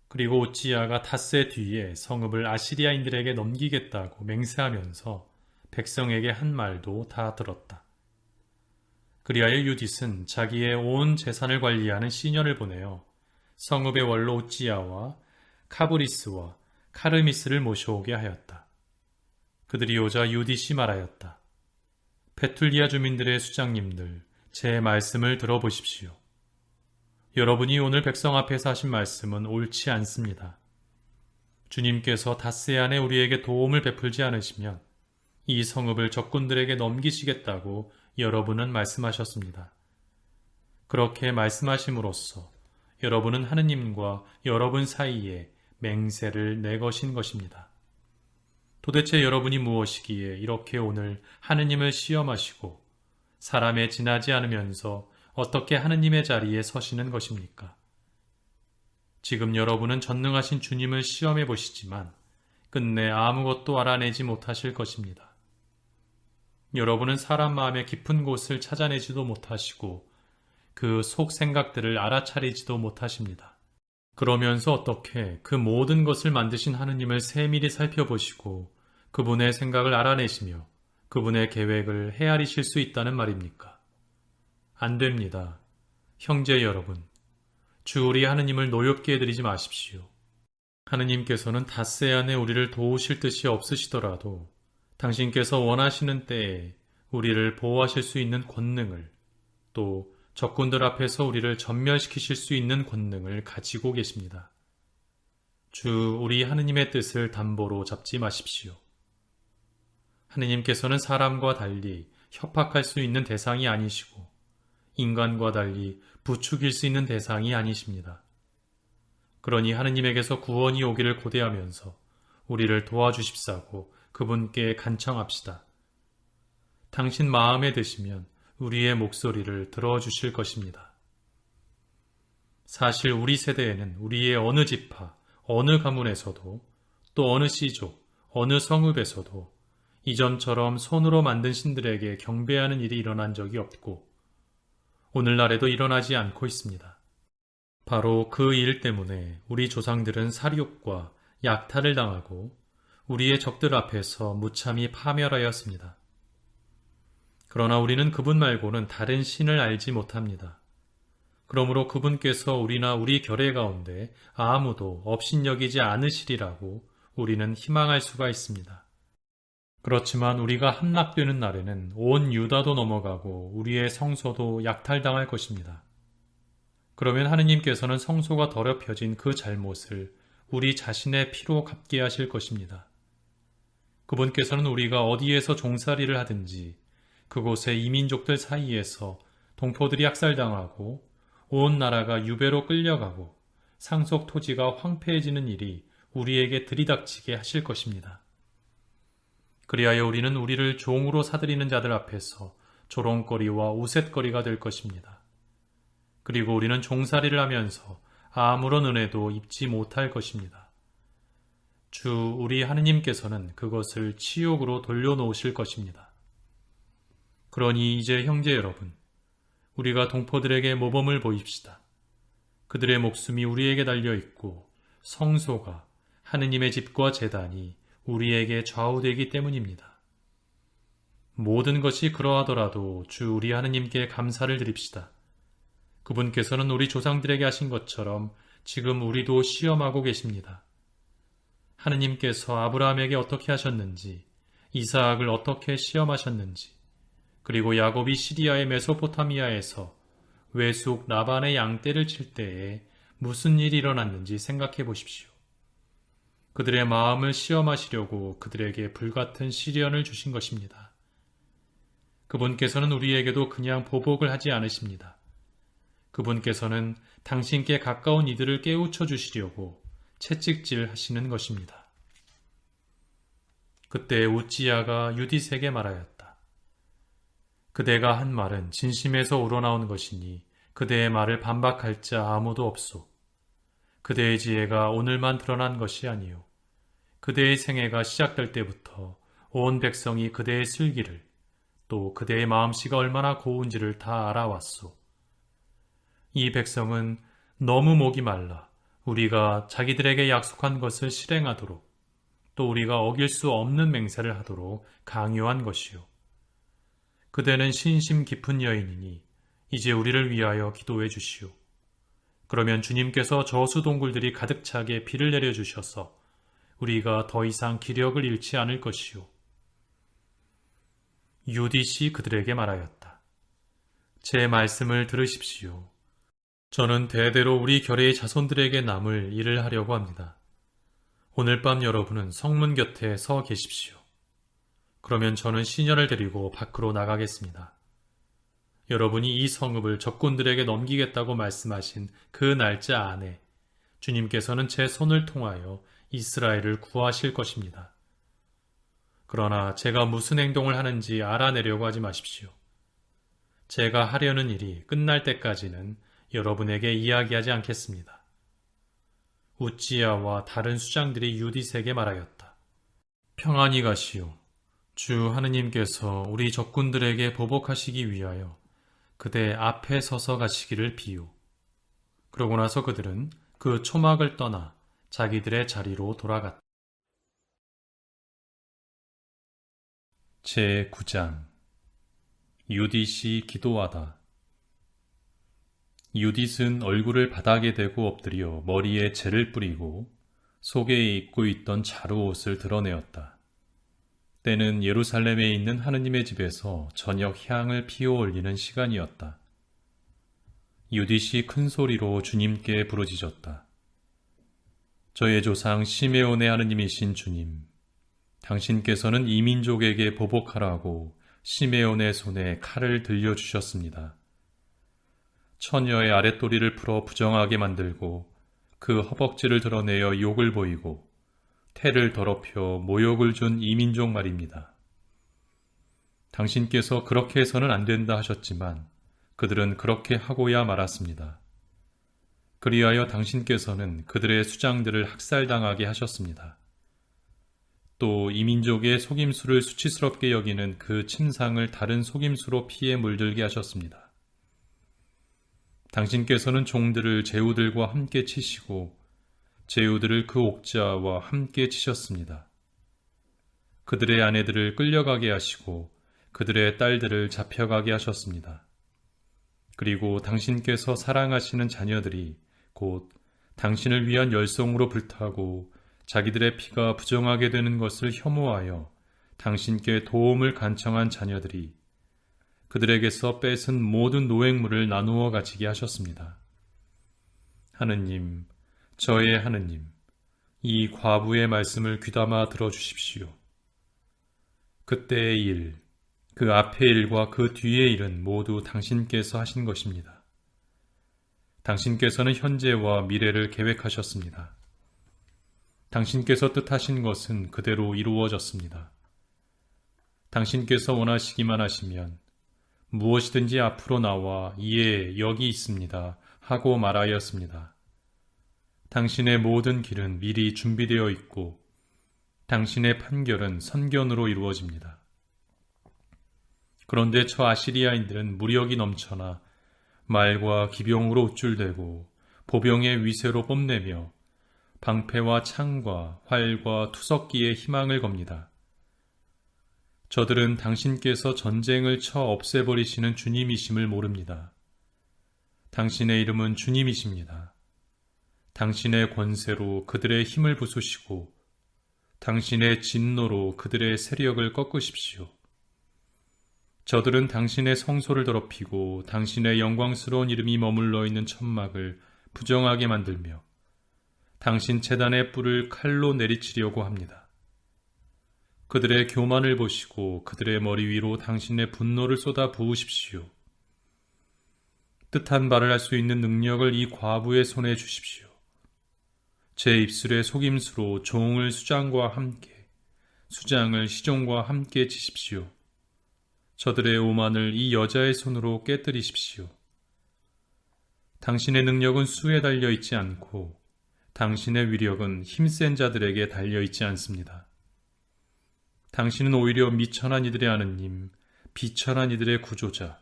그리고 우찌야가 닷새 뒤에 성읍을 아시리아인들에게 넘기겠다고 맹세하면서 백성에게 한 말도 다 들었다. 그리하여 유딧은 자기의 온 재산을 관리하는 시녀를 보내어 성읍의 원로 우찌야와 카브리스와 카르미스를 모셔오게 하였다. 그들이 오자 유딧이 말하였다. 베툴리아 주민들의 수장님들, 제 말씀을 들어보십시오. 여러분이 오늘 백성 앞에서 하신 말씀은 옳지 않습니다. 주님께서 닷새 안에 우리에게 도움을 베풀지 않으시면 이 성읍을 적군들에게 넘기시겠다고 여러분은 말씀하셨습니다. 그렇게 말씀하심으로써 여러분은 하느님과 여러분 사이에 맹세를 내거신 것입니다. 도대체 여러분이 무엇이기에 이렇게 오늘 하느님을 시험하시고 사람에 지나지 않으면서 어떻게 하느님의 자리에 서시는 것입니까? 지금 여러분은 전능하신 주님을 시험해 보시지만 끝내 아무것도 알아내지 못하실 것입니다. 여러분은 사람 마음의 깊은 곳을 찾아내지도 못하시고 그 속 생각들을 알아차리지도 못하십니다. 그러면서 어떻게 그 모든 것을 만드신 하느님을 세밀히 살펴보시고 그분의 생각을 알아내시며 그분의 계획을 헤아리실 수 있다는 말입니까? 안 됩니다. 형제 여러분, 주 우리 하느님을 노엽게 해드리지 마십시오. 하느님께서는 닷새 안에 우리를 도우실 뜻이 없으시더라도 당신께서 원하시는 때에 우리를 보호하실 수 있는 권능을, 또 적군들 앞에서 우리를 전멸시키실 수 있는 권능을 가지고 계십니다. 주 우리 하느님의 뜻을 담보로 잡지 마십시오. 하느님께서는 사람과 달리 협박할 수 있는 대상이 아니시고 인간과 달리 부추길 수 있는 대상이 아니십니다. 그러니 하느님에게서 구원이 오기를 고대하면서 우리를 도와주십사고 그분께 간청합시다. 당신 마음에 드시면 우리의 목소리를 들어주실 것입니다. 사실 우리 세대에는 우리의 어느 지파, 어느 가문에서도 또 어느 씨족, 어느 성읍에서도 이전처럼 손으로 만든 신들에게 경배하는 일이 일어난 적이 없고 오늘날에도 일어나지 않고 있습니다. 바로 그 일 때문에 우리 조상들은 살육과 약탈을 당하고 우리의 적들 앞에서 무참히 파멸하였습니다. 그러나 우리는 그분 말고는 다른 신을 알지 못합니다. 그러므로 그분께서 우리나 우리 결의 가운데 아무도 업신여기지 않으시리라고 우리는 희망할 수가 있습니다. 그렇지만 우리가 함락되는 날에는 온 유다도 넘어가고 우리의 성소도 약탈당할 것입니다. 그러면 하느님께서는 성소가 더럽혀진 그 잘못을 우리 자신의 피로 갚게 하실 것입니다. 그분께서는 우리가 어디에서 종살이를 하든지 그곳의 이민족들 사이에서 동포들이 학살당하고 온 나라가 유배로 끌려가고 상속 토지가 황폐해지는 일이 우리에게 들이닥치게 하실 것입니다. 그리하여 우리는 우리를 종으로 사들이는 자들 앞에서 조롱거리와 우쇳거리가 될 것입니다. 그리고 우리는 종살이를 하면서 아무런 은혜도 입지 못할 것입니다. 주 우리 하느님께서는 그것을 치욕으로 돌려놓으실 것입니다. 그러니 이제 형제 여러분, 우리가 동포들에게 모범을 보입시다. 그들의 목숨이 우리에게 달려있고 성소가 하느님의 집과 제단이 우리에게 좌우되기 때문입니다. 모든 것이 그러하더라도 주 우리 하느님께 감사를 드립시다. 그분께서는 우리 조상들에게 하신 것처럼 지금 우리도 시험하고 계십니다. 하느님께서 아브라함에게 어떻게 하셨는지, 이삭을 어떻게 시험하셨는지, 그리고 야곱이 시리아의 메소포타미아에서 외숙 라반의 양떼를 칠 때에 무슨 일이 일어났는지 생각해 보십시오. 그들의 마음을 시험하시려고 그들에게 불같은 시련을 주신 것입니다. 그분께서는 우리에게도 그냥 보복을 하지 않으십니다. 그분께서는 당신께 가까운 이들을 깨우쳐 주시려고 채찍질 하시는 것입니다. 그때 우찌야가 유디색에 말하였다. 그대가 한 말은 진심에서 우러나온 것이니 그대의 말을 반박할 자 아무도 없소. 그대의 지혜가 오늘만 드러난 것이 아니요. 그대의 생애가 시작될 때부터 온 백성이 그대의 슬기를 또 그대의 마음씨가 얼마나 고운지를 다 알아왔소. 이 백성은 너무 목이 말라 우리가 자기들에게 약속한 것을 실행하도록 또 우리가 어길 수 없는 맹세를 하도록 강요한 것이요. 그대는 신심 깊은 여인이니 이제 우리를 위하여 기도해 주시오. 그러면 주님께서 저수동굴들이 가득 차게 비를 내려주셔서 우리가 더 이상 기력을 잃지 않을 것이오. 유디시 그들에게 말하였다. 제 말씀을 들으십시오. 저는 대대로 우리 결의의 자손들에게 남을 일을 하려고 합니다. 오늘 밤 여러분은 성문 곁에 서 계십시오. 그러면 저는 시녀를 데리고 밖으로 나가겠습니다. 여러분이 이 성읍을 적군들에게 넘기겠다고 말씀하신 그 날짜 안에 주님께서는 제 손을 통하여 이스라엘을 구하실 것입니다. 그러나 제가 무슨 행동을 하는지 알아내려고 하지 마십시오. 제가 하려는 일이 끝날 때까지는 여러분에게 이야기하지 않겠습니다. 우찌야와 다른 수장들이 유디스에게 말하였다. 평안히 가시오. 주 하느님께서 우리 적군들에게 보복하시기 위하여 그대 앞에 서서 가시기를 비요. 그러고 나서 그들은 그 초막을 떠나 자기들의 자리로 돌아갔다. 제9장 유딧이 기도하다. 유딧은 얼굴을 바닥에 대고 엎드려 머리에 재를 뿌리고 속에 입고 있던 자루옷을 드러내었다. 때는 예루살렘에 있는 하느님의 집에서 저녁 향을 피워 올리는 시간이었다. 유딧이 큰 소리로 주님께 부르짖었다. 저의 조상 시메온의 하느님이신 주님, 당신께서는 이 민족에게 보복하라고 시메온의 손에 칼을 들려주셨습니다. 처녀의 아랫도리를 풀어 부정하게 만들고 그 허벅지를 드러내어 욕을 보이고 태를 더럽혀 모욕을 준 이 민족 말입니다. 당신께서 그렇게 해서는 안 된다 하셨지만 그들은 그렇게 하고야 말았습니다. 그리하여 당신께서는 그들의 수장들을 학살당하게 하셨습니다. 또 이 민족의 속임수를 수치스럽게 여기는 그 침상을 다른 속임수로 피해 물들게 하셨습니다. 당신께서는 종들을 제후들과 함께 치시고 제후들을 그 옥자와 함께 치셨습니다. 그들의 아내들을 끌려가게 하시고 그들의 딸들을 잡혀가게 하셨습니다. 그리고 당신께서 사랑하시는 자녀들이 곧 당신을 위한 열성으로 불타고 자기들의 피가 부정하게 되는 것을 혐오하여 당신께 도움을 간청한 자녀들이 그들에게서 뺏은 모든 노획물을 나누어 가지게 하셨습니다. 하느님, 저의 하느님, 이 과부의 말씀을 귀담아 들어주십시오. 그때의 일, 그 앞의 일과 그 뒤의 일은 모두 당신께서 하신 것입니다. 당신께서는 현재와 미래를 계획하셨습니다. 당신께서 뜻하신 것은 그대로 이루어졌습니다. 당신께서 원하시기만 하시면 무엇이든지 앞으로 나와 예, 여기 있습니다 하고 말하였습니다. 당신의 모든 길은 미리 준비되어 있고 당신의 판결은 선견으로 이루어집니다. 그런데 저 아시리아인들은 무력이 넘쳐나 말과 기병으로 우쭐대고 보병의 위세로 뽐내며 방패와 창과 활과 투석기에 희망을 겁니다. 저들은 당신께서 전쟁을 쳐 없애버리시는 주님이심을 모릅니다. 당신의 이름은 주님이십니다. 당신의 권세로 그들의 힘을 부수시고 당신의 진노로 그들의 세력을 꺾으십시오. 저들은 당신의 성소를 더럽히고 당신의 영광스러운 이름이 머물러 있는 천막을 부정하게 만들며 당신 제단의 뿔을 칼로 내리치려고 합니다. 그들의 교만을 보시고 그들의 머리 위로 당신의 분노를 쏟아 부으십시오. 뜻한 바를 할 수 있는 능력을 이 과부의 손에 주십시오. 제 입술의 속임수로 종을 수장과 함께, 수장을 시종과 함께 치십시오. 저들의 오만을 이 여자의 손으로 깨뜨리십시오. 당신의 능력은 수에 달려 있지 않고 당신의 위력은 힘센 자들에게 달려 있지 않습니다. 당신은 오히려 미천한 이들의 하느님, 비천한 이들의 구조자,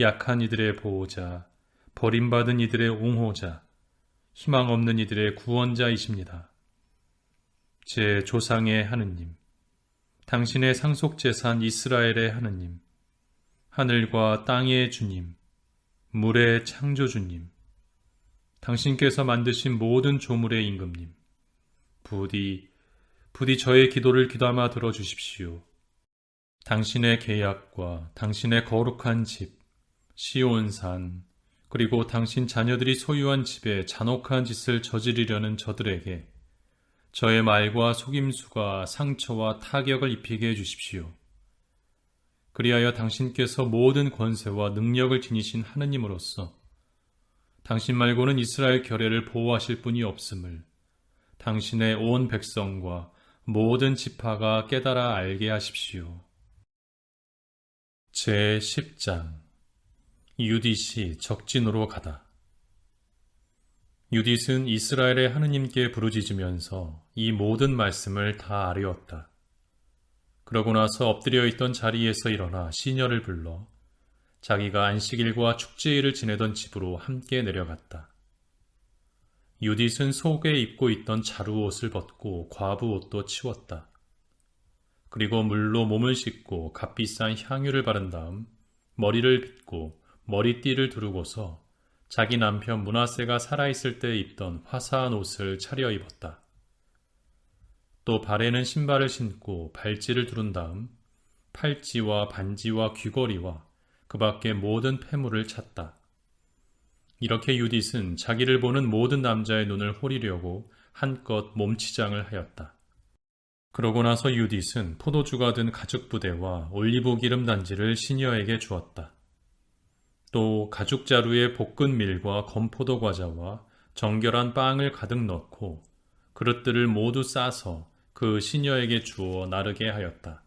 약한 이들의 보호자, 버림받은 이들의 옹호자, 희망 없는 이들의 구원자이십니다. 제 조상의 하느님, 당신의 상속재산 이스라엘의 하느님, 하늘과 땅의 주님, 물의 창조주님, 당신께서 만드신 모든 조물의 임금님, 부디 저의 기도를 귀담아 들어주십시오. 당신의 계약과 당신의 거룩한 집, 시온산, 그리고 당신 자녀들이 소유한 집에 잔혹한 짓을 저지르려는 저들에게 저의 말과 속임수가 상처와 타격을 입히게 해주십시오. 그리하여 당신께서 모든 권세와 능력을 지니신 하느님으로서 당신 말고는 이스라엘 결례를 보호하실 분이 없음을 당신의 온 백성과 모든 지파가 깨달아 알게 하십시오. 제10장 유딧이 적진으로 가다. 유딧은 이스라엘의 하느님께 부르짖으면서 이 모든 말씀을 다 아뢰었다. 그러고 나서 엎드려 있던 자리에서 일어나 시녀를 불러 자기가 안식일과 축제일을 지내던 집으로 함께 내려갔다. 유딧은 속에 입고 있던 자루옷을 벗고 과부옷도 치웠다. 그리고 물로 몸을 씻고 값비싼 향유를 바른 다음 머리를 빗고 머리띠를 두르고서 자기 남편 므낫세가 살아있을 때 입던 화사한 옷을 차려입었다. 또 발에는 신발을 신고 발찌를 두른 다음 팔찌와 반지와 귀걸이와 그 밖의 모든 폐물을 찼다. 이렇게 유딧은 자기를 보는 모든 남자의 눈을 호리려고 한껏 몸치장을 하였다. 그러고 나서 유딧은 포도주가 든 가죽 부대와 올리브 기름 단지를 시녀에게 주었다. 또 가죽 자루에 볶은 밀과 건포도 과자와 정결한 빵을 가득 넣고 그릇들을 모두 싸서 그 시녀에게 주어 나르게 하였다.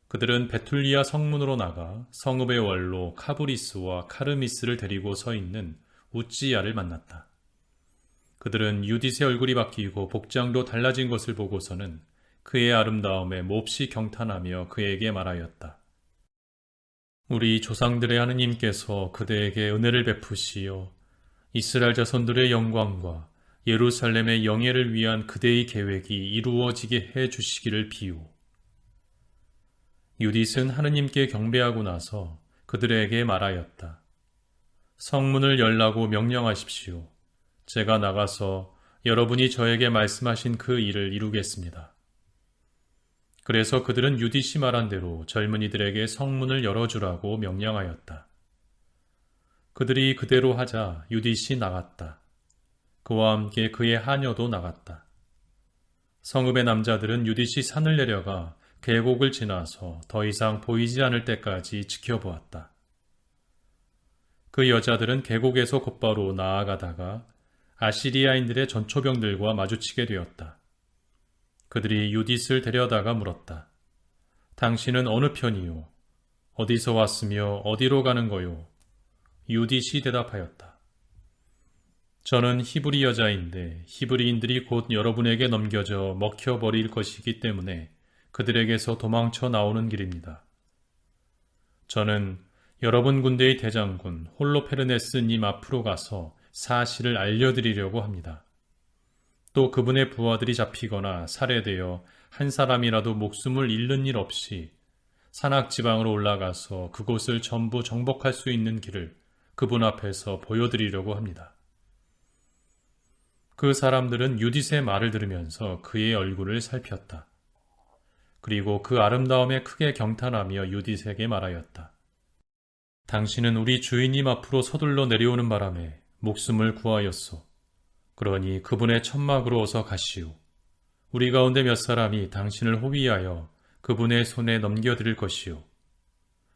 그들은 베툴리아 성문으로 나가 성읍의 원로 카브리스와 카르미스를 데리고 서 있는 우찌야를 만났다. 그들은 유딧의 얼굴이 바뀌고 복장도 달라진 것을 보고서는 그의 아름다움에 몹시 경탄하며 그에게 말하였다. 우리 조상들의 하느님께서 그대에게 은혜를 베푸시어 이스라엘 자손들의 영광과 예루살렘의 영예를 위한 그대의 계획이 이루어지게 해 주시기를 비오. 유딧은 하느님께 경배하고 나서 그들에게 말하였다. 성문을 열라고 명령하십시오. 제가 나가서 여러분이 저에게 말씀하신 그 일을 이루겠습니다. 그래서 그들은 유딧이 말한 대로 젊은이들에게 성문을 열어주라고 명령하였다. 그들이 그대로 하자 유딧이 나갔다. 그와 함께 그의 하녀도 나갔다. 성읍의 남자들은 유딧이 산을 내려가 계곡을 지나서 더 이상 보이지 않을 때까지 지켜보았다. 그 여자들은 계곡에서 곧바로 나아가다가 아시리아인들의 전초병들과 마주치게 되었다. 그들이 유딧을 데려다가 물었다. 당신은 어느 편이요? 어디서 왔으며 어디로 가는 거요? 유딧이 대답하였다. 저는 히브리 여자인데 히브리인들이 곧 여러분에게 넘겨져 먹혀버릴 것이기 때문에 그들에게서 도망쳐 나오는 길입니다. 저는 여러분 군대의 대장군 홀로페르네스님 앞으로 가서 사실을 알려드리려고 합니다. 또 그분의 부하들이 잡히거나 살해되어 한 사람이라도 목숨을 잃는 일 없이 산악지방으로 올라가서 그곳을 전부 정복할 수 있는 길을 그분 앞에서 보여드리려고 합니다. 그 사람들은 유딧의 말을 들으면서 그의 얼굴을 살폈다. 그리고 그 아름다움에 크게 경탄하며 유딧에게 말하였다. 당신은 우리 주인님 앞으로 서둘러 내려오는 바람에 목숨을 구하였소. 그러니 그분의 천막으로 어서 가시오. 우리 가운데 몇 사람이 당신을 호위하여 그분의 손에 넘겨드릴 것이오.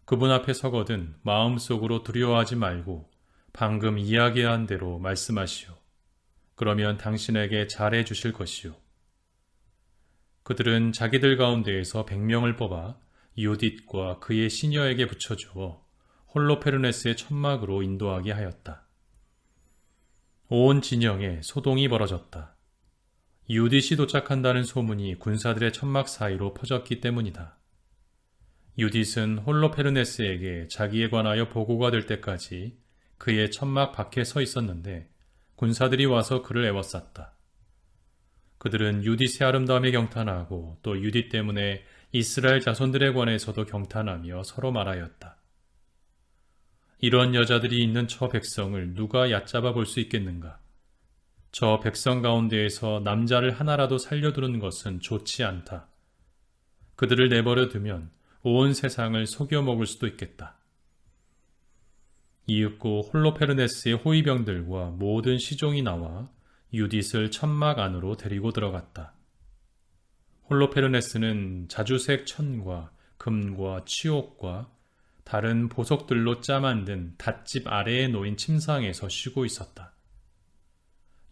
그분 앞에 서거든 마음속으로 두려워하지 말고 방금 이야기한 대로 말씀하시오. 그러면 당신에게 잘해 주실 것이오. 그들은 자기들 가운데에서 100명을 뽑아 유딧과 그의 시녀에게 붙여주어 홀로페르네스의 천막으로 인도하게 하였다. 온 진영에 소동이 벌어졌다. 유딧이 도착한다는 소문이 군사들의 천막 사이로 퍼졌기 때문이다. 유딧은 홀로페르네스에게 자기에 관하여 보고가 될 때까지 그의 천막 밖에 서 있었는데 군사들이 와서 그를 에워쌌다. 그들은 유딧의 아름다움에 경탄하고 또 유딧 때문에 이스라엘 자손들에 관해서도 경탄하며 서로 말하였다. 이런 여자들이 있는 저 백성을 누가 얕잡아 볼 수 있겠는가? 저 백성 가운데에서 남자를 하나라도 살려두는 것은 좋지 않다. 그들을 내버려 두면 온 세상을 속여 먹을 수도 있겠다. 이윽고 홀로페르네스의 호위병들과 모든 시종이 나와 유딧을 천막 안으로 데리고 들어갔다. 홀로페르네스는 자주색 천과 금과 치옥과 다른 보석들로 짜 만든 닷집 아래에 놓인 침상에서 쉬고 있었다.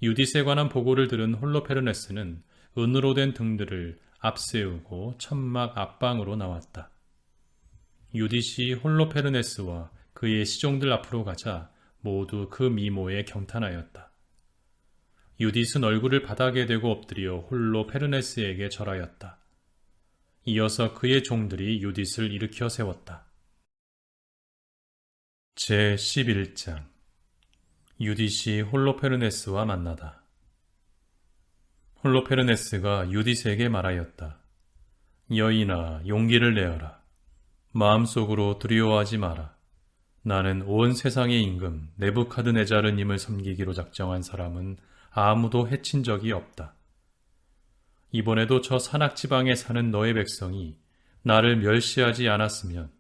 유딧에 관한 보고를 들은 홀로페르네스는 은으로 된 등들을 앞세우고 천막 앞방으로 나왔다. 유딧이 홀로페르네스와 그의 시종들 앞으로 가자 모두 그 미모에 경탄하였다. 유딧은 얼굴을 바닥에 대고 엎드려 홀로페르네스에게 절하였다. 이어서 그의 종들이 유딧을 일으켜 세웠다. 제11장 유딧이 홀로페르네스와 만나다. 홀로페르네스가 유딧에게 말하였다. 여인아, 용기를 내어라. 마음속으로 두려워하지 마라. 나는 온 세상의 임금 네부카드네자르님을 섬기기로 작정한 사람은 아무도 해친 적이 없다. 이번에도 저 산악지방에 사는 너의 백성이 나를 멸시하지 않았으면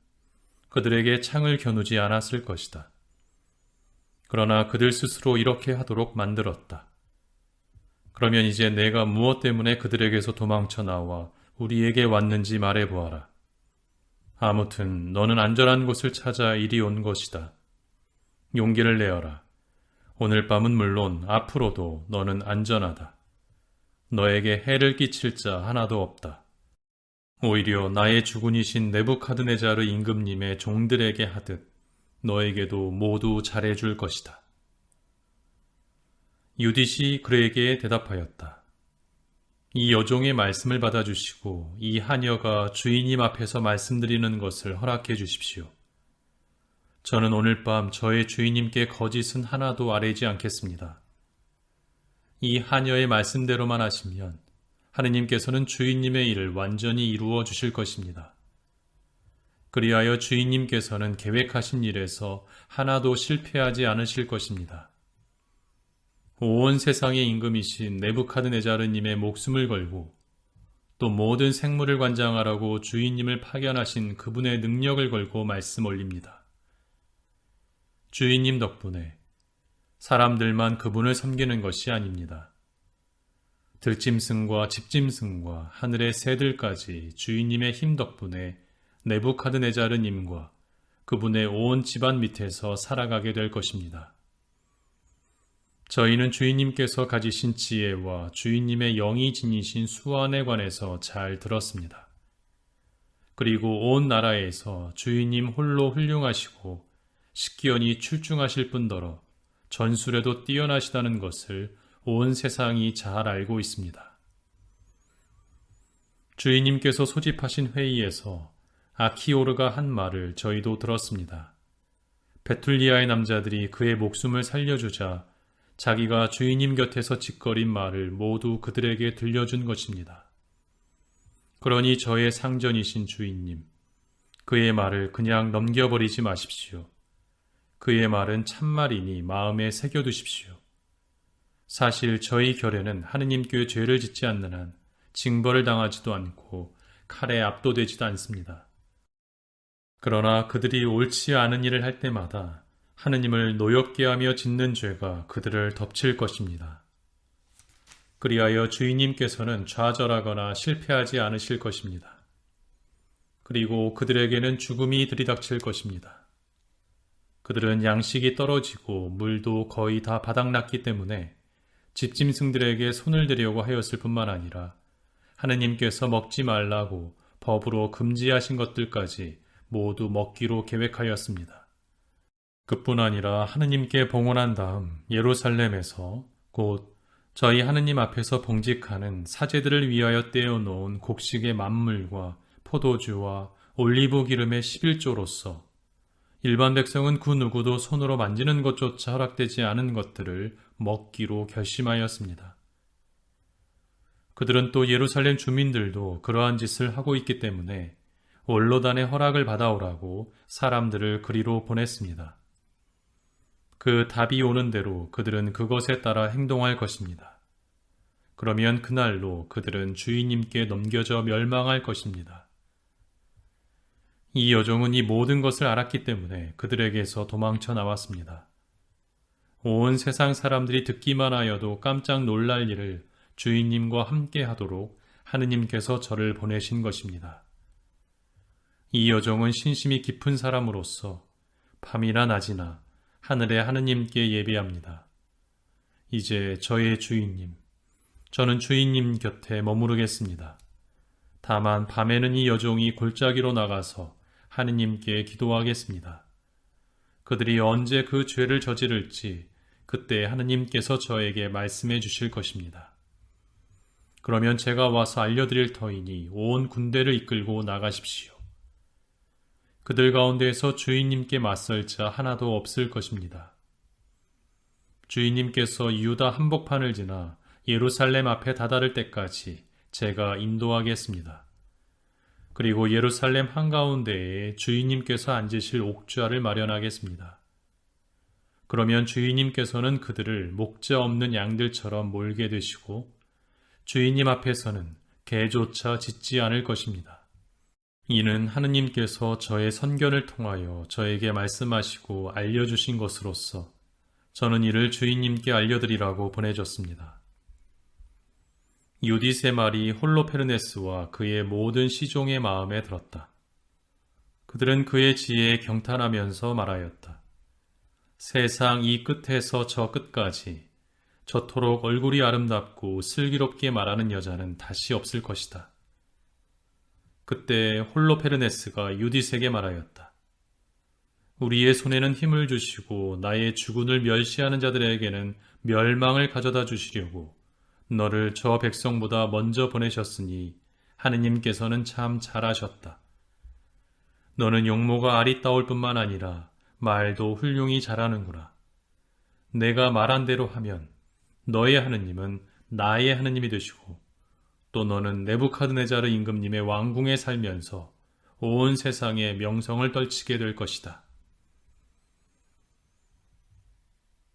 그들에게 창을 겨누지 않았을 것이다. 그러나 그들 스스로 이렇게 하도록 만들었다. 그러면 이제 내가 무엇 때문에 그들에게서 도망쳐 나와 우리에게 왔는지 말해보아라. 아무튼 너는 안전한 곳을 찾아 이리 온 것이다. 용기를 내어라. 오늘 밤은 물론 앞으로도 너는 안전하다. 너에게 해를 끼칠 자 하나도 없다. 오히려 나의 주군이신 네부카드네자르 임금님의 종들에게 하듯 너에게도 모두 잘해줄 것이다. 유딧이 그에게 대답하였다. 이 여종의 말씀을 받아주시고 이 하녀가 주인님 앞에서 말씀드리는 것을 허락해 주십시오. 저는 오늘 밤 저의 주인님께 거짓은 하나도 아뢰지 않겠습니다. 이 하녀의 말씀대로만 하시면 하느님께서는 주인님의 일을 완전히 이루어 주실 것입니다. 그리하여 주인님께서는 계획하신 일에서 하나도 실패하지 않으실 것입니다. 온 세상의 임금이신 네부카드네자르님의 목숨을 걸고 또 모든 생물을 관장하라고 주인님을 파견하신 그분의 능력을 걸고 말씀 올립니다. 주인님 덕분에 사람들만 그분을 섬기는 것이 아닙니다. 들짐승과 집짐승과 하늘의 새들까지 주인님의 힘 덕분에 네부카드네자르님과 그분의 온 집안 밑에서 살아가게 될 것입니다. 저희는 주인님께서 가지신 지혜와 주인님의 영이 지니신 수완에 관해서 잘 들었습니다. 그리고 온 나라에서 주인님 홀로 훌륭하시고 식기연이 출중하실 뿐더러 전술에도 뛰어나시다는 것을 온 세상이 잘 알고 있습니다. 주인님께서 소집하신 회의에서 아키오르가 한 말을 저희도 들었습니다. 베툴리아의 남자들이 그의 목숨을 살려주자 자기가 주인님 곁에서 짓거린 말을 모두 그들에게 들려준 것입니다. 그러니 저의 상전이신 주인님, 그의 말을 그냥 넘겨버리지 마십시오. 그의 말은 참말이니 마음에 새겨두십시오. 사실 저희 결에는 하느님께 죄를 짓지 않는 한 징벌을 당하지도 않고 칼에 압도되지도 않습니다. 그러나 그들이 옳지 않은 일을 할 때마다 하느님을 노엽게 하며 짓는 죄가 그들을 덮칠 것입니다. 그리하여 주인님께서는 좌절하거나 실패하지 않으실 것입니다. 그리고 그들에게는 죽음이 들이닥칠 것입니다. 그들은 양식이 떨어지고 물도 거의 다 바닥났기 때문에 집짐승들에게 손을 대려고 하였을 뿐만 아니라 하느님께서 먹지 말라고 법으로 금지하신 것들까지 모두 먹기로 계획하였습니다. 그뿐 아니라 하느님께 봉헌한 다음 예루살렘에서 곧 저희 하느님 앞에서 봉직하는 사제들을 위하여 떼어놓은 곡식의 만물과 포도주와 올리브 기름의 11조로서 일반 백성은 그 누구도 손으로 만지는 것조차 허락되지 않은 것들을 먹기로 결심하였습니다. 그들은 또 예루살렘 주민들도 그러한 짓을 하고 있기 때문에 원로단의 허락을 받아오라고 사람들을 그리로 보냈습니다. 그 답이 오는 대로 그들은 그것에 따라 행동할 것입니다. 그러면 그날로 그들은 주인님께 넘겨져 멸망할 것입니다. 이 여종은 이 모든 것을 알았기 때문에 그들에게서 도망쳐 나왔습니다. 온 세상 사람들이 듣기만 하여도 깜짝 놀랄 일을 주인님과 함께 하도록 하느님께서 저를 보내신 것입니다. 이 여종은 신심이 깊은 사람으로서 밤이나 낮이나 하늘의 하느님께 예배합니다. 이제 저의 주인님, 저는 주인님 곁에 머무르겠습니다. 다만 밤에는 이 여종이 골짜기로 나가서 하느님께 기도하겠습니다. 그들이 언제 그 죄를 저지를지 그때 하느님께서 저에게 말씀해 주실 것입니다. 그러면 제가 와서 알려드릴 터이니 온 군대를 이끌고 나가십시오. 그들 가운데에서 주인님께 맞설 자 하나도 없을 것입니다. 주인님께서 유다 한복판을 지나 예루살렘 앞에 다다를 때까지 제가 인도하겠습니다. 그리고 예루살렘 한가운데에 주인님께서 앉으실 옥좌를 마련하겠습니다. 그러면 주인님께서는 그들을 목자 없는 양들처럼 몰게 되시고 주인님 앞에서는 개조차 짖지 않을 것입니다. 이는 하느님께서 저의 선견을 통하여 저에게 말씀하시고 알려주신 것으로서 저는 이를 주인님께 알려드리라고 보내줬습니다. 유디세 말이 홀로페르네스와 그의 모든 시종의 마음에 들었다. 그들은 그의 지혜에 경탄하면서 말하였다. 세상 이 끝에서 저 끝까지 저토록 얼굴이 아름답고 슬기롭게 말하는 여자는 다시 없을 것이다. 그때 홀로페르네스가 유디세에게 말하였다. 우리의 손에는 힘을 주시고 나의 주군을 멸시하는 자들에게는 멸망을 가져다 주시려고 너를 저 백성보다 먼저 보내셨으니 하느님께서는 참 잘하셨다. 너는 용모가 아리따울 뿐만 아니라 말도 훌륭히 잘하는구나. 내가 말한 대로 하면 너의 하느님은 나의 하느님이 되시고 또 너는 네부카드네자르 임금님의 왕궁에 살면서 온 세상에 명성을 떨치게 될 것이다.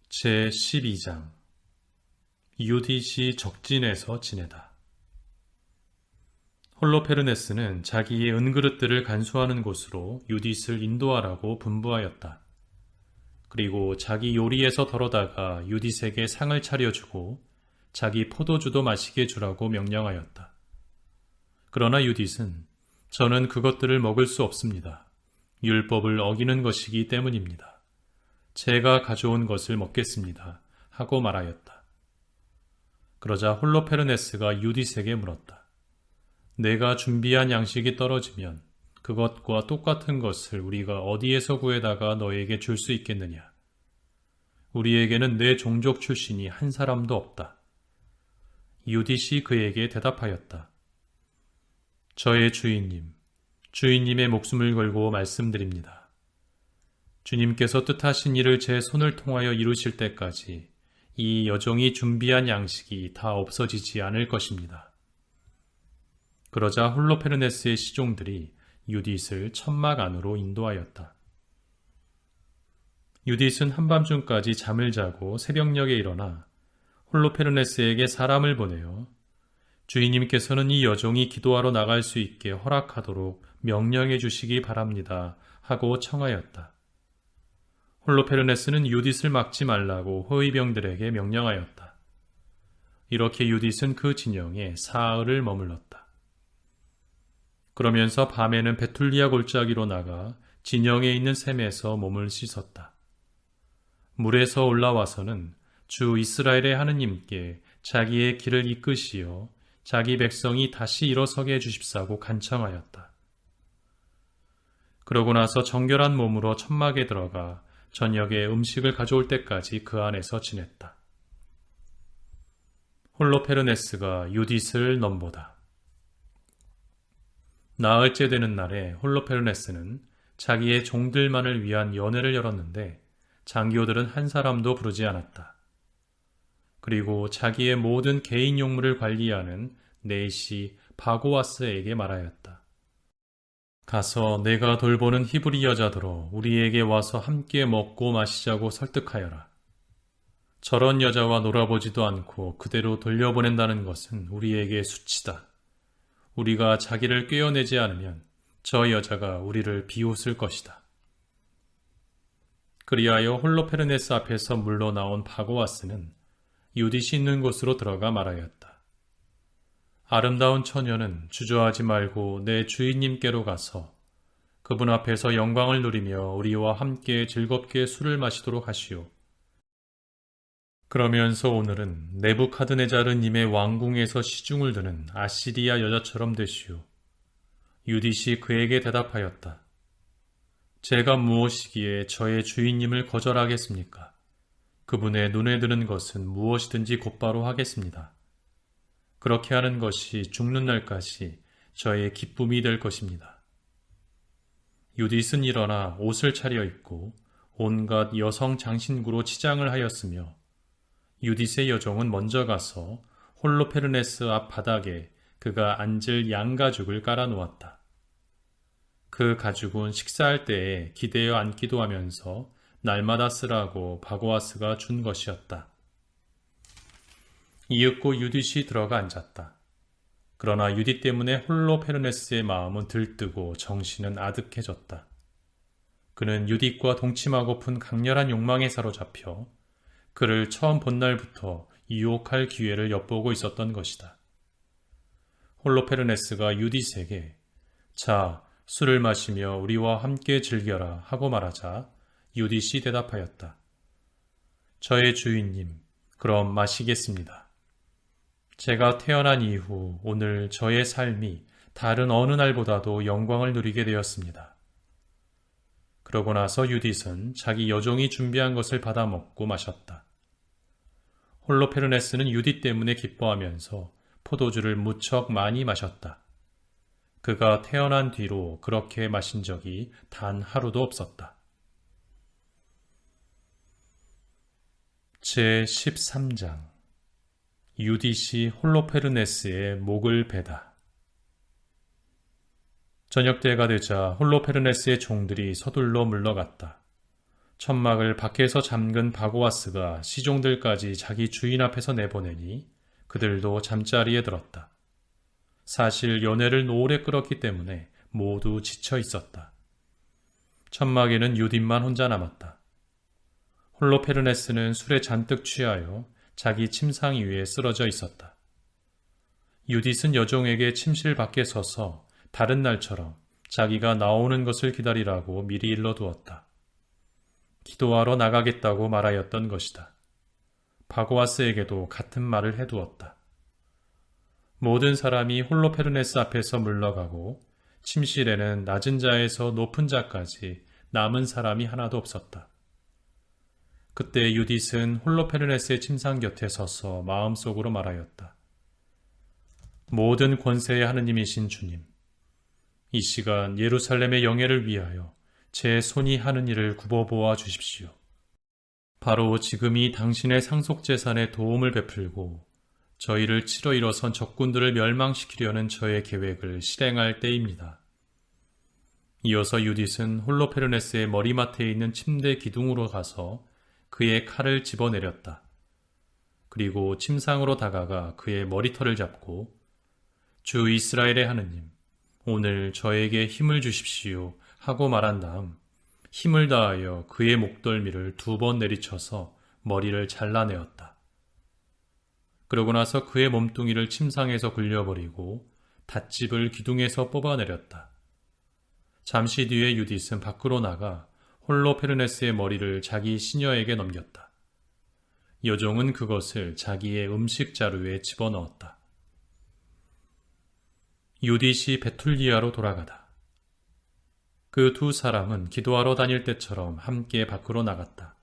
제12장 유딧이 적진에서 지내다. 홀로페르네스는 자기의 은그릇들을 간수하는 곳으로 유딧을 인도하라고 분부하였다. 그리고 자기 요리에서 덜어다가 유딧에게 상을 차려주고 자기 포도주도 마시게 주라고 명령하였다. 그러나 유딧은 저는 그것들을 먹을 수 없습니다. 율법을 어기는 것이기 때문입니다. 제가 가져온 것을 먹겠습니다. 하고 말하였다. 그러자 홀로페르네스가 유딧에게 물었다. 내가 준비한 양식이 떨어지면 그것과 똑같은 것을 우리가 어디에서 구해다가 너에게 줄 수 있겠느냐? 우리에게는 내 종족 출신이 한 사람도 없다. 유딧이 그에게 대답하였다. 저의 주인님, 주인님의 목숨을 걸고 말씀드립니다. 주님께서 뜻하신 일을 제 손을 통하여 이루실 때까지 이 여종이 준비한 양식이 다 없어지지 않을 것입니다. 그러자 홀로페르네스의 시종들이 유딧을 천막 안으로 인도하였다. 유딧은 한밤중까지 잠을 자고 새벽녘에 일어나 홀로페르네스에게 사람을 보내어 주인님께서는 이 여종이 기도하러 나갈 수 있게 허락하도록 명령해 주시기 바랍니다 하고 청하였다. 홀로페르네스는 유딧을 막지 말라고 호위병들에게 명령하였다. 이렇게 유딧은 그 진영에 사흘을 머물렀다. 그러면서 밤에는 베툴리아 골짜기로 나가 진영에 있는 샘에서 몸을 씻었다. 물에서 올라와서는 주 이스라엘의 하느님께 자기의 길을 이끄시어 자기 백성이 다시 일어서게 해주십사고 간청하였다. 그러고 나서 정결한 몸으로 천막에 들어가 저녁에 음식을 가져올 때까지 그 안에서 지냈다. 홀로페르네스가 유딧을 넘보다. 나흘째 되는 날에 홀로페르네스는 자기의 종들만을 위한 연회를 열었는데 장교들은 한 사람도 부르지 않았다. 그리고 자기의 모든 개인 용물을 관리하는 네시 바고아스에게 말하였다. 가서 내가 돌보는 히브리 여자들어 우리에게 와서 함께 먹고 마시자고 설득하여라. 저런 여자와 놀아보지도 않고 그대로 돌려보낸다는 것은 우리에게 수치다. 우리가 자기를 꿰어내지 않으면 저 여자가 우리를 비웃을 것이다. 그리하여 홀로페르네스 앞에서 물러나온 바고아스는 유딧이 있는 곳으로 들어가 말하였다. 아름다운 처녀는 주저하지 말고 내 주인님께로 가서 그분 앞에서 영광을 누리며 우리와 함께 즐겁게 술을 마시도록 하시오. 그러면서 오늘은 네부카드네자르님의 왕궁에서 시중을 드는 아시리아 여자처럼 되시오. 유딧이 그에게 대답하였다. 제가 무엇이기에 저의 주인님을 거절하겠습니까? 그분의 눈에 드는 것은 무엇이든지 곧바로 하겠습니다. 그렇게 하는 것이 죽는 날까지 저의 기쁨이 될 것입니다. 유딧은 일어나 옷을 차려입고 온갖 여성 장신구로 치장을 하였으며 유딧의 여종은 먼저 가서 홀로페르네스 앞 바닥에 그가 앉을 양가죽을 깔아놓았다. 그 가죽은 식사할 때에 기대어 앉기도 하면서 날마다 쓰라고 바고아스가 준 것이었다. 이윽고 유딧이 들어가 앉았다. 그러나 유딧 때문에 홀로페르네스의 마음은 들뜨고 정신은 아득해졌다. 그는 유딧과 동침하고픈 강렬한 욕망에 사로잡혀 그를 처음 본 날부터 유혹할 기회를 엿보고 있었던 것이다. 홀로페르네스가 유딧에게 자, 술을 마시며 우리와 함께 즐겨라 하고 말하자 유딧이 대답하였다. 저의 주인님, 그럼 마시겠습니다. 제가 태어난 이후 오늘 저의 삶이 다른 어느 날보다도 영광을 누리게 되었습니다. 그러고 나서 유딧은 자기 여종이 준비한 것을 받아 먹고 마셨다. 홀로페르네스는 유딧 때문에 기뻐하면서 포도주를 무척 많이 마셨다. 그가 태어난 뒤로 그렇게 마신 적이 단 하루도 없었다. 제13장 유딧이 홀로페르네스의 목을 베다. 저녁때가 되자 홀로페르네스의 종들이 서둘러 물러갔다. 천막을 밖에서 잠근 바고아스가 시종들까지 자기 주인 앞에서 내보내니 그들도 잠자리에 들었다. 사실 연회를 오래 끌었기 때문에 모두 지쳐 있었다. 천막에는 유딧만 혼자 남았다. 홀로페르네스는 술에 잔뜩 취하여 자기 침상 위에 쓰러져 있었다. 유딧은 여종에게 침실 밖에 서서 다른 날처럼 자기가 나오는 것을 기다리라고 미리 일러두었다. 기도하러 나가겠다고 말하였던 것이다. 바고아스에게도 같은 말을 해두었다. 모든 사람이 홀로페르네스 앞에서 물러가고 침실에는 낮은 자에서 높은 자까지 남은 사람이 하나도 없었다. 그때 유딧은 홀로페르네스의 침상 곁에 서서 마음속으로 말하였다. 모든 권세의 하느님이신 주님, 이 시간 예루살렘의 영예를 위하여 제 손이 하는 일을 굽어보아 주십시오. 바로 지금이 당신의 상속재산에 도움을 베풀고 저희를 치러 일어선 적군들을 멸망시키려는 저의 계획을 실행할 때입니다. 이어서 유딧은 홀로페르네스의 머리맡에 있는 침대 기둥으로 가서 그의 칼을 집어내렸다. 그리고 침상으로 다가가 그의 머리털을 잡고 주 이스라엘의 하느님, 오늘 저에게 힘을 주십시오 하고 말한 다음 힘을 다하여 그의 목덜미를 2번 내리쳐서 머리를 잘라내었다. 그러고 나서 그의 몸뚱이를 침상에서 굴려버리고 닷집을 기둥에서 뽑아내렸다. 잠시 뒤에 유딧은 밖으로 나가 홀로페르네스의 머리를 자기 시녀에게 넘겼다. 여종은 그것을 자기의 음식 자루에 집어넣었다. 유딧이 베툴리아로 돌아가다. 그 두 사람은 기도하러 다닐 때처럼 함께 밖으로 나갔다.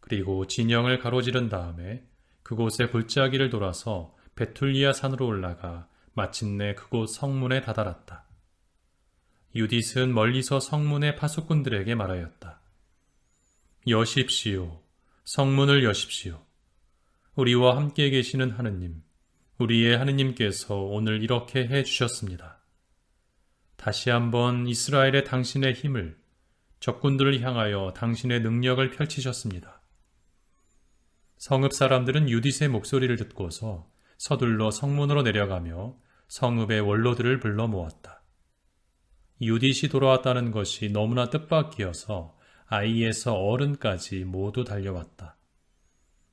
그리고 진영을 가로지른 다음에 그곳의 골짜기를 돌아서 베툴리아 산으로 올라가 마침내 그곳 성문에 다다랐다. 유딧은 멀리서 성문의 파수꾼들에게 말하였다. 여십시오. 성문을 여십시오. 우리와 함께 계시는 하느님, 우리의 하느님께서 오늘 이렇게 해주셨습니다. 다시 한번 이스라엘의 당신의 힘을, 적군들을 향하여 당신의 능력을 펼치셨습니다. 성읍 사람들은 유딧의 목소리를 듣고서 서둘러 성문으로 내려가며 성읍의 원로들을 불러 모았다. 유딧이 돌아왔다는 것이 너무나 뜻밖이어서 아이에서 어른까지 모두 달려왔다.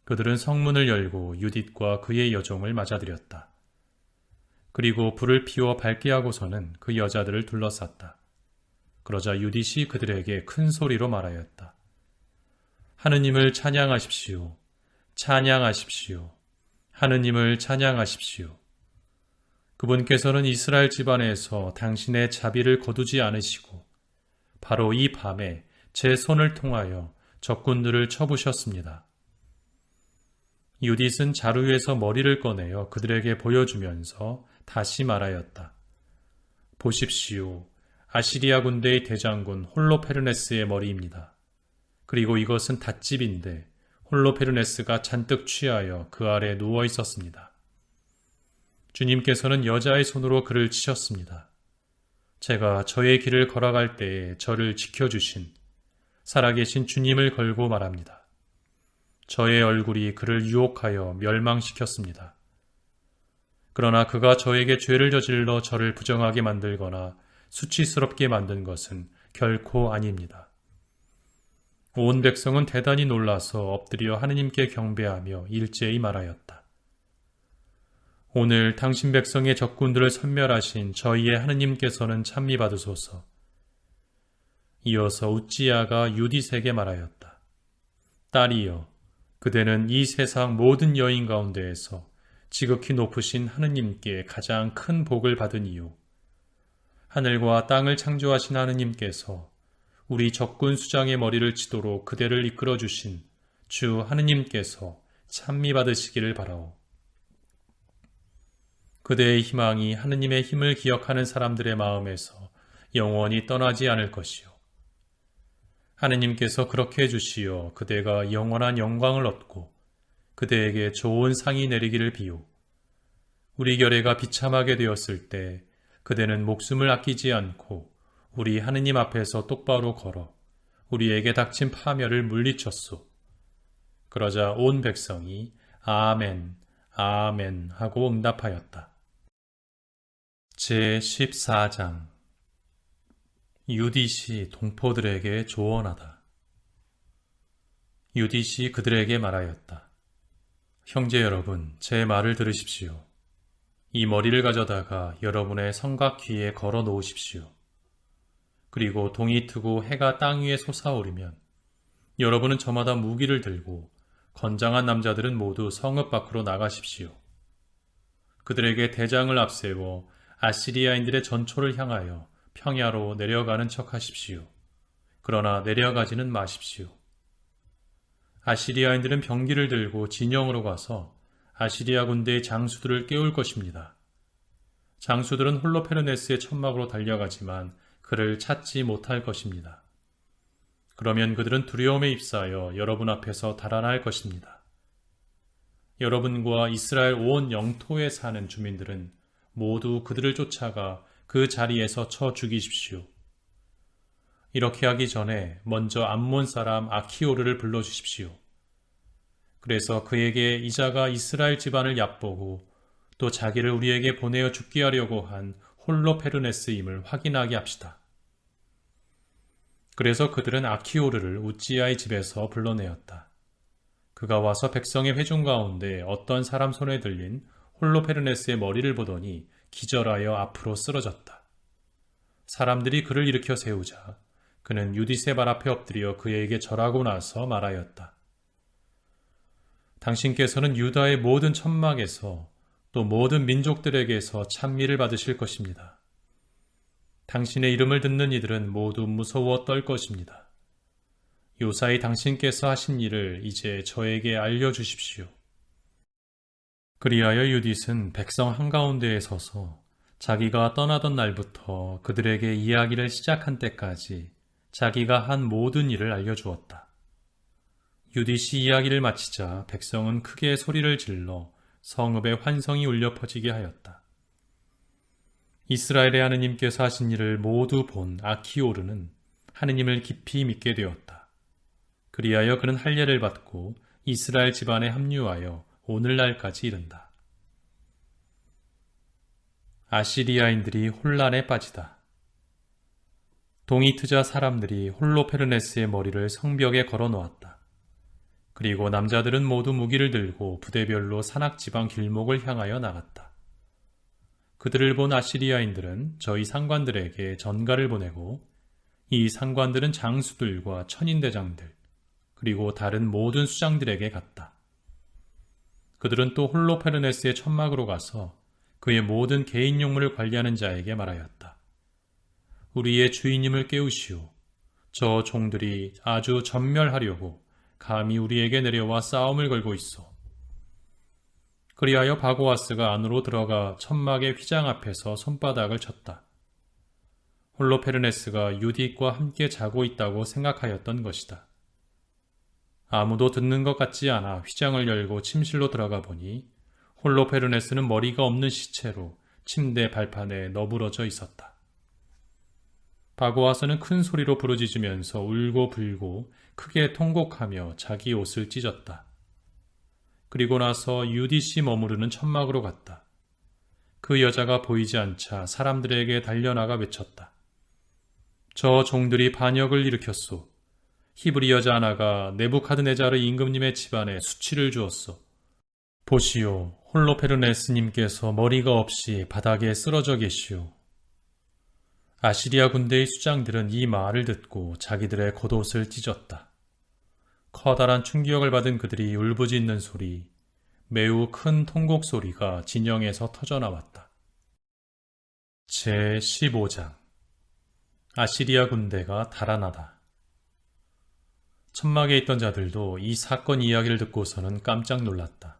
그들은 성문을 열고 유딧과 그의 여종을 맞아들였다. 그리고 불을 피워 밝게 하고서는 그 여자들을 둘러쌌다. 그러자 유딧이 그들에게 큰 소리로 말하였다. 하느님을 찬양하십시오. 찬양하십시오. 하느님을 찬양하십시오. 그분께서는 이스라엘 집안에서 당신의 자비를 거두지 않으시고 바로 이 밤에 제 손을 통하여 적군들을 쳐부셨습니다. 유딧은 자루 위에서 머리를 꺼내어 그들에게 보여주면서 다시 말하였다. 보십시오. 아시리아 군대의 대장군 홀로페르네스의 머리입니다. 그리고 이것은 닷집인데 홀로페르네스가 잔뜩 취하여 그 아래 누워 있었습니다. 주님께서는 여자의 손으로 그를 치셨습니다. 제가 저의 길을 걸어갈 때에 저를 지켜주신 살아계신 주님을 걸고 말합니다. 저의 얼굴이 그를 유혹하여 멸망시켰습니다. 그러나 그가 저에게 죄를 저질러 저를 부정하게 만들거나 수치스럽게 만든 것은 결코 아닙니다. 온 백성은 대단히 놀라서 엎드려 하느님께 경배하며 일제히 말하였다. 오늘 당신 백성의 적군들을 섬멸하신 저희의 하느님께서는 찬미받으소서. 이어서 우찌야가 유딧에게 말하였다. 딸이여, 그대는 이 세상 모든 여인 가운데에서 지극히 높으신 하느님께 가장 큰 복을 받은 이유. 하늘과 땅을 창조하신 하느님께서 우리 적군 수장의 머리를 치도록 그대를 이끌어 주신 주 하느님께서 찬미받으시기를 바라오. 그대의 희망이 하느님의 힘을 기억하는 사람들의 마음에서 영원히 떠나지 않을 것이요. 하느님께서 그렇게 해주시어 그대가 영원한 영광을 얻고 그대에게 좋은 상이 내리기를 비요. 우리 결례가 비참하게 되었을 때 그대는 목숨을 아끼지 않고 우리 하느님 앞에서 똑바로 걸어 우리에게 닥친 파멸을 물리쳤소. 그러자 온 백성이 아멘, 아멘 하고 응답하였다. 제14장 유딧이 동포들에게 조언하다. 유딧이 그들에게 말하였다. 형제 여러분, 제 말을 들으십시오. 이 머리를 가져다가 여러분의 성곽 귀에 걸어 놓으십시오. 그리고 동이 트고 해가 땅 위에 솟아오르면 여러분은 저마다 무기를 들고 건장한 남자들은 모두 성읍 밖으로 나가십시오. 그들에게 대장을 앞세워 아시리아인들의 전초를 향하여 평야로 내려가는 척 하십시오. 그러나 내려가지는 마십시오. 아시리아인들은 병기를 들고 진영으로 가서 아시리아 군대의 장수들을 깨울 것입니다. 장수들은 홀로페르네스의 천막으로 달려가지만 그를 찾지 못할 것입니다. 그러면 그들은 두려움에 휩싸여 여러분 앞에서 달아날 것입니다. 여러분과 이스라엘 온 영토에 사는 주민들은 모두 그들을 쫓아가 그 자리에서 쳐 죽이십시오. 이렇게 하기 전에 먼저 암몬 사람 아키오르를 불러주십시오. 그래서 그에게 이자가 이스라엘 집안을 얕보고 또 자기를 우리에게 보내어 죽게 하려고 한 홀로페르네스임을 확인하게 합시다. 그래서 그들은 아키오르를 우찌야의 집에서 불러내었다. 그가 와서 백성의 회중 가운데 어떤 사람 손에 들린 홀로페르네스의 머리를 보더니 기절하여 앞으로 쓰러졌다. 사람들이 그를 일으켜 세우자 그는 유딧의 발 앞에 엎드려 그에게 절하고 나서 말하였다. 당신께서는 유다의 모든 천막에서 또 모든 민족들에게서 찬미를 받으실 것입니다. 당신의 이름을 듣는 이들은 모두 무서워 떨 것입니다. 요사이 당신께서 하신 일을 이제 저에게 알려주십시오. 그리하여 유딧은 백성 한가운데에 서서 자기가 떠나던 날부터 그들에게 이야기를 시작한 때까지 자기가 한 모든 일을 알려주었다. 유딧이 이야기를 마치자 백성은 크게 소리를 질러 성읍에 환성이 울려 퍼지게 하였다. 이스라엘의 하느님께서 하신 일을 모두 본 아키오르는 하느님을 깊이 믿게 되었다. 그리하여 그는 할례를 받고 이스라엘 집안에 합류하여 오늘날까지 이른다. 아시리아인들이 혼란에 빠지다. 동이트자 사람들이 홀로페르네스의 머리를 성벽에 걸어 놓았다. 그리고 남자들은 모두 무기를 들고 부대별로 산악지방 길목을 향하여 나갔다. 그들을 본 아시리아인들은 저희 상관들에게 전가를 보내고 이 상관들은 장수들과 천인대장들 그리고 다른 모든 수장들에게 갔다. 그들은 또 홀로페르네스의 천막으로 가서 그의 모든 개인 용물을 관리하는 자에게 말하였다. 우리의 주인님을 깨우시오. 저 종들이 아주 전멸하려고 감히 우리에게 내려와 싸움을 걸고 있어. 그리하여 바고아스가 안으로 들어가 천막의 휘장 앞에서 손바닥을 쳤다. 홀로페르네스가 유딧과 함께 자고 있다고 생각하였던 것이다. 아무도 듣는 것 같지 않아 휘장을 열고 침실로 들어가 보니 홀로페르네스는 머리가 없는 시체로 침대 발판에 너부러져 있었다. 바고아스는 큰 소리로 부르짖으면서 울고 불고 크게 통곡하며 자기 옷을 찢었다. 그리고 나서 유딧이 머무르는 천막으로 갔다. 그 여자가 보이지 않자 사람들에게 달려나가 외쳤다. 저 종들이 반역을 일으켰소. 히브리 여자 하나가 네부카드네자르 임금님의 집안에 수치를 주었소. 보시오, 홀로페르네스님께서 머리가 없이 바닥에 쓰러져 계시오. 아시리아 군대의 수장들은 이 말을 듣고 자기들의 겉옷을 찢었다. 커다란 충격을 받은 그들이 울부짖는 소리, 매우 큰 통곡 소리가 진영에서 터져나왔다. 제15장 아시리아 군대가 달아나다. 천막에 있던 자들도 이 사건 이야기를 듣고서는 깜짝 놀랐다.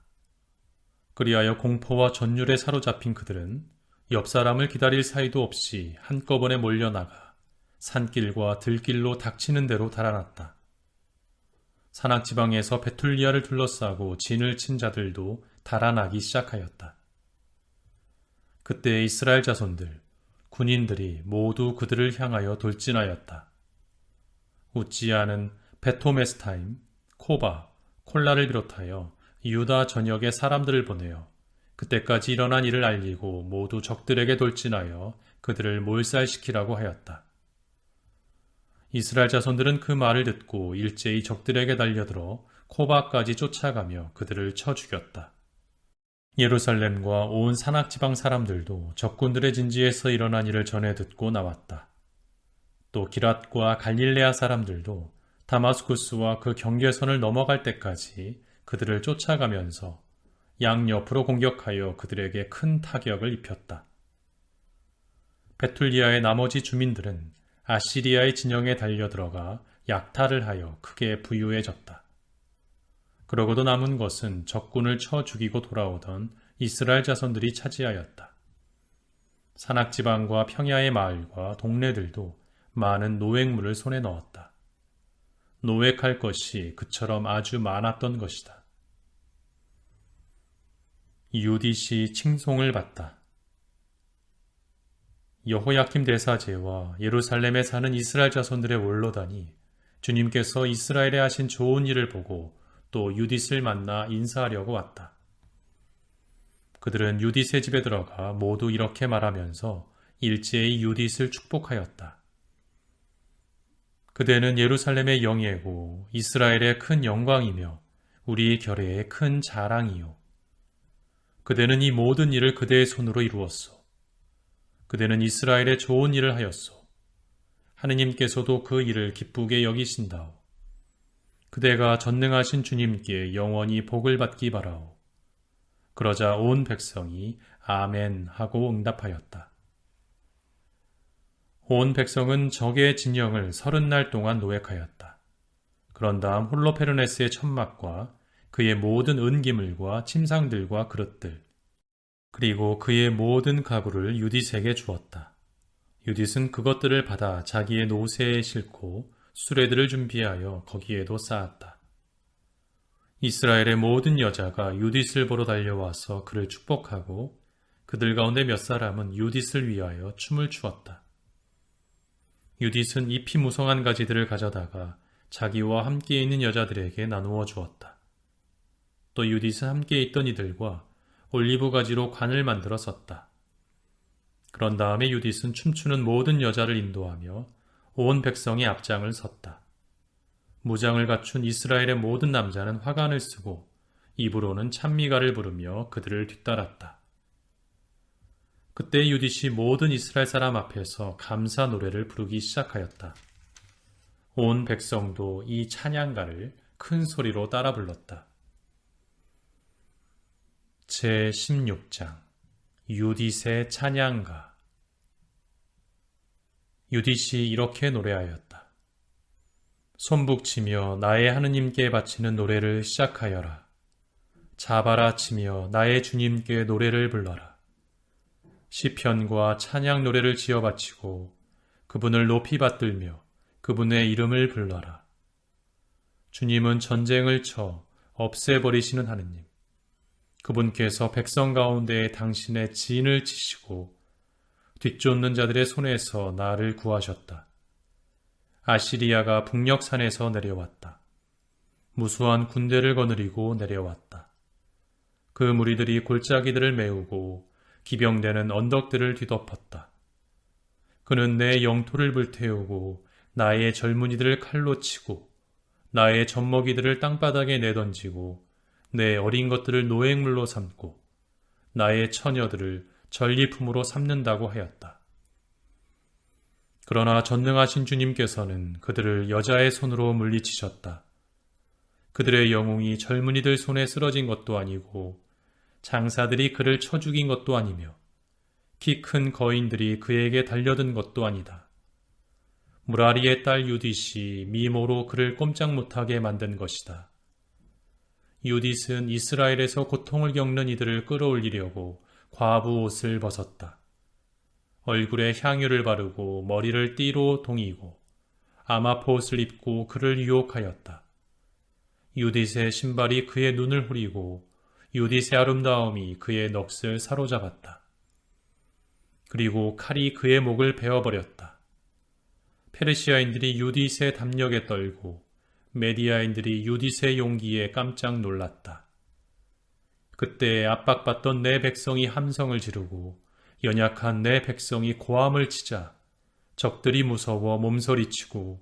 그리하여 공포와 전율에 사로잡힌 그들은 옆 사람을 기다릴 사이도 없이 한꺼번에 몰려나가 산길과 들길로 닥치는 대로 달아났다. 산악지방에서 베툴리아를 둘러싸고 진을 친 자들도 달아나기 시작하였다. 그때 이스라엘 자손들, 군인들이 모두 그들을 향하여 돌진하였다. 우찌야는 베토메스타임, 코바, 콜라를 비롯하여 유다 전역의 사람들을 보내어 그때까지 일어난 일을 알리고 모두 적들에게 돌진하여 그들을 몰살시키라고 하였다. 이스라엘 자손들은 그 말을 듣고 일제히 적들에게 달려들어 코바까지 쫓아가며 그들을 쳐 죽였다. 예루살렘과 온 산악지방 사람들도 적군들의 진지에서 일어난 일을 전해 듣고 나왔다. 또 기랏과 갈릴레아 사람들도 다마스쿠스와 그 경계선을 넘어갈 때까지 그들을 쫓아가면서 양옆으로 공격하여 그들에게 큰 타격을 입혔다. 베툴리아의 나머지 주민들은 아시리아의 진영에 달려들어가 약탈을 하여 크게 부유해졌다. 그러고도 남은 것은 적군을 쳐 죽이고 돌아오던 이스라엘 자손들이 차지하였다. 산악지방과 평야의 마을과 동네들도 많은 노획물을 손에 넣었다. 노획할 것이 그처럼 아주 많았던 것이다. 유딧이 칭송을 받다. 여호야킴 대사제와 예루살렘에 사는 이스라엘 자손들의 원로단이 주님께서 이스라엘에 하신 좋은 일을 보고 또 유딧을 만나 인사하려고 왔다. 그들은 유딧의 집에 들어가 모두 이렇게 말하면서 일제히 유딧을 축복하였다. 그대는 예루살렘의 영예고 이스라엘의 큰 영광이며 우리 결의의 큰 자랑이요. 그대는 이 모든 일을 그대의 손으로 이루었소. 그대는 이스라엘에 좋은 일을 하였소. 하느님께서도 그 일을 기쁘게 여기신다오. 그대가 전능하신 주님께 영원히 복을 받기 바라오. 그러자 온 백성이 아멘 하고 응답하였다. 온 백성은 적의 진영을 30날 동안 노획하였다. 그런 다음 홀로페르네스의 천막과 그의 모든 은기물과 침상들과 그릇들, 그리고 그의 모든 가구를 유딧에게 주었다. 유딧은 그것들을 받아 자기의 노새에 싣고 수레들을 준비하여 거기에도 쌓았다. 이스라엘의 모든 여자가 유딧을 보러 달려와서 그를 축복하고 그들 가운데 몇 사람은 유딧을 위하여 춤을 추었다. 유딧은 잎이 무성한 가지들을 가져다가 자기와 함께 있는 여자들에게 나누어 주었다. 또 유딧은 함께 있던 이들과 올리브 가지로 관을 만들어 썼다. 그런 다음에 유딧은 춤추는 모든 여자를 인도하며 온 백성이 앞장을 섰다. 무장을 갖춘 이스라엘의 모든 남자는 화관을 쓰고 입으로는 찬미가를 부르며 그들을 뒤따랐다. 그때 유딧이 모든 이스라엘 사람 앞에서 감사 노래를 부르기 시작하였다. 온 백성도 이 찬양가를 큰 소리로 따라 불렀다. 제16장 유딧의 찬양가. 유딧이 이렇게 노래하였다. 손북치며 나의 하느님께 바치는 노래를 시작하여라. 자바라 치며 나의 주님께 노래를 불러라. 시편과 찬양 노래를 지어 바치고 그분을 높이 받들며 그분의 이름을 불러라. 주님은 전쟁을 쳐 없애버리시는 하느님. 그분께서 백성 가운데에 당신의 진을 치시고 뒤쫓는 자들의 손에서 나를 구하셨다. 아시리아가 북녘산에서 내려왔다. 무수한 군대를 거느리고 내려왔다. 그 무리들이 골짜기들을 메우고 기병대는 언덕들을 뒤덮었다. 그는 내 영토를 불태우고 나의 젊은이들을 칼로 치고 나의 젖먹이들을 땅바닥에 내던지고 내 어린 것들을 노획물로 삼고 나의 처녀들을 전리품으로 삼는다고 하였다. 그러나 전능하신 주님께서는 그들을 여자의 손으로 물리치셨다. 그들의 영웅이 젊은이들 손에 쓰러진 것도 아니고 장사들이 그를 쳐 죽인 것도 아니며 키 큰 거인들이 그에게 달려든 것도 아니다. 무라리의 딸 유딧이 미모로 그를 꼼짝 못하게 만든 것이다. 유딧은 이스라엘에서 고통을 겪는 이들을 끌어올리려고 과부 옷을 벗었다. 얼굴에 향유를 바르고 머리를 띠로 동이고 아마포옷을 입고 그를 유혹하였다. 유딧의 신발이 그의 눈을 후리고 유딧의 아름다움이 그의 넋을 사로잡았다. 그리고 칼이 그의 목을 베어버렸다. 페르시아인들이 유딧의 담력에 떨고 메디아인들이 유딧의 용기에 깜짝 놀랐다. 그때 압박받던 내 백성이 함성을 지르고 연약한 내 백성이 고함을 치자 적들이 무서워 몸서리치고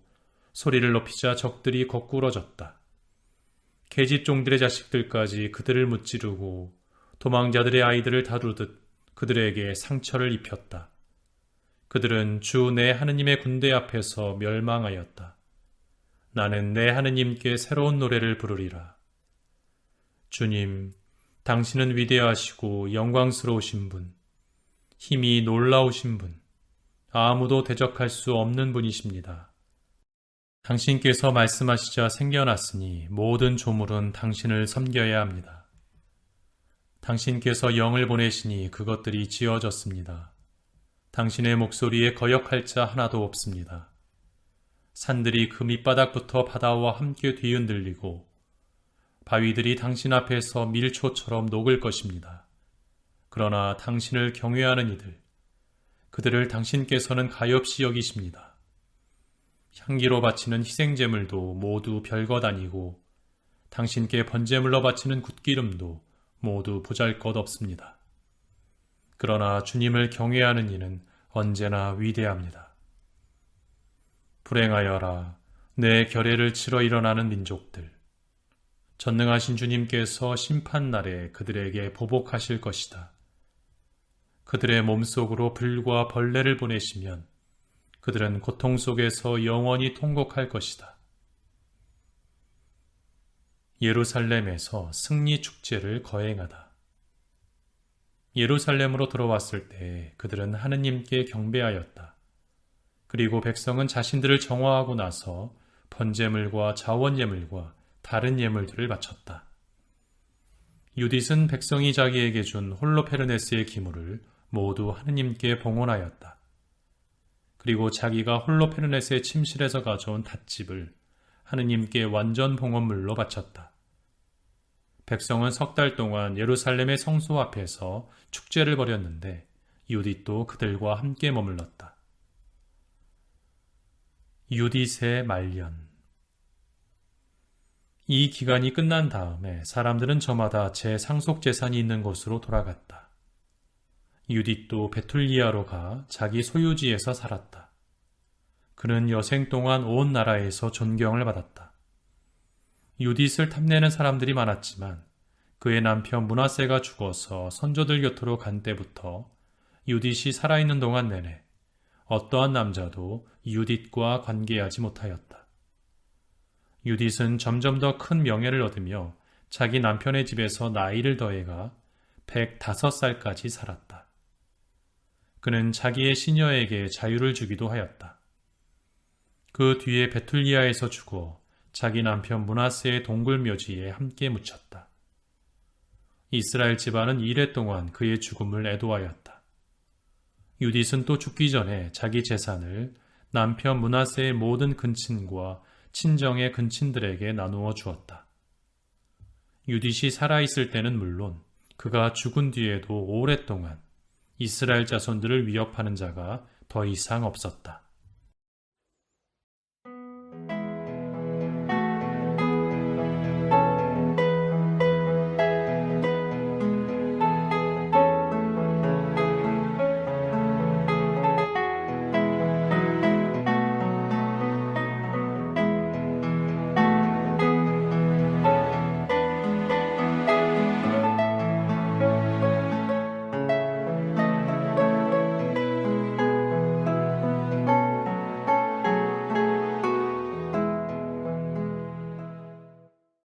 소리를 높이자 적들이 거꾸러졌다. 계집종들의 자식들까지 그들을 무찌르고 도망자들의 아이들을 다루듯 그들에게 상처를 입혔다. 그들은 주 내 하느님의 군대 앞에서 멸망하였다. 나는 내 하느님께 새로운 노래를 부르리라. 주님, 당신은 위대하시고 영광스러우신 분, 힘이 놀라우신 분, 아무도 대적할 수 없는 분이십니다. 당신께서 말씀하시자 생겨났으니 모든 조물은 당신을 섬겨야 합니다. 당신께서 영을 보내시니 그것들이 지어졌습니다. 당신의 목소리에 거역할 자 하나도 없습니다. 산들이 그 밑바닥부터 바다와 함께 뒤흔들리고 바위들이 당신 앞에서 밀초처럼 녹을 것입니다. 그러나 당신을 경외하는 이들, 그들을 당신께서는 가엾이 여기십니다. 향기로 바치는 희생제물도 모두 별것 아니고 당신께 번제물로 바치는 굿기름도 모두 보잘것없습니다. 그러나 주님을 경외하는 이는 언제나 위대합니다. 불행하여라, 내 결례를 치러 일어나는 민족들. 전능하신 주님께서 심판날에 그들에게 보복하실 것이다. 그들의 몸속으로 불과 벌레를 보내시면 그들은 고통 속에서 영원히 통곡할 것이다. 예루살렘에서 승리 축제를 거행하다. 예루살렘으로 들어왔을 때 그들은 하느님께 경배하였다. 그리고 백성은 자신들을 정화하고 나서 번제물과 자원예물과 다른 예물들을 바쳤다. 유딧은 백성이 자기에게 준 홀로페르네스의 기물을 모두 하느님께 봉헌하였다. 그리고 자기가 홀로페르네스의 침실에서 가져온 닷집을 하느님께 완전 봉헌물로 바쳤다. 백성은 석 달 동안 예루살렘의 성소 앞에서 축제를 벌였는데 유딧도 그들과 함께 머물렀다. 유딧의 말년. 이 기간이 끝난 다음에 사람들은 저마다 제 상속 재산이 있는 곳으로 돌아갔다. 유딧도 베툴리아로 가 자기 소유지에서 살았다. 그는 여생 동안 온 나라에서 존경을 받았다. 유딧을 탐내는 사람들이 많았지만 그의 남편 므낫세가 죽어서 선조들 곁으로 간 때부터 유딧이 살아있는 동안 내내 어떠한 남자도 유딧과 관계하지 못하였다. 유딧은 점점 더 큰 명예를 얻으며 자기 남편의 집에서 나이를 더해가 105살까지 살았다. 그는 자기의 시녀에게 자유를 주기도 하였다. 그 뒤에 베툴리아에서 죽어 자기 남편 므낫세의 동굴묘지에 함께 묻혔다. 이스라엘 집안은 이래 동안 그의 죽음을 애도하였다. 유딧은 또 죽기 전에 자기 재산을 남편 므낫세의 모든 근친과 친정의 근친들에게 나누어 주었다. 유딧이 살아있을 때는 물론 그가 죽은 뒤에도 오랫동안 이스라엘 자손들을 위협하는 자가 더 이상 없었다.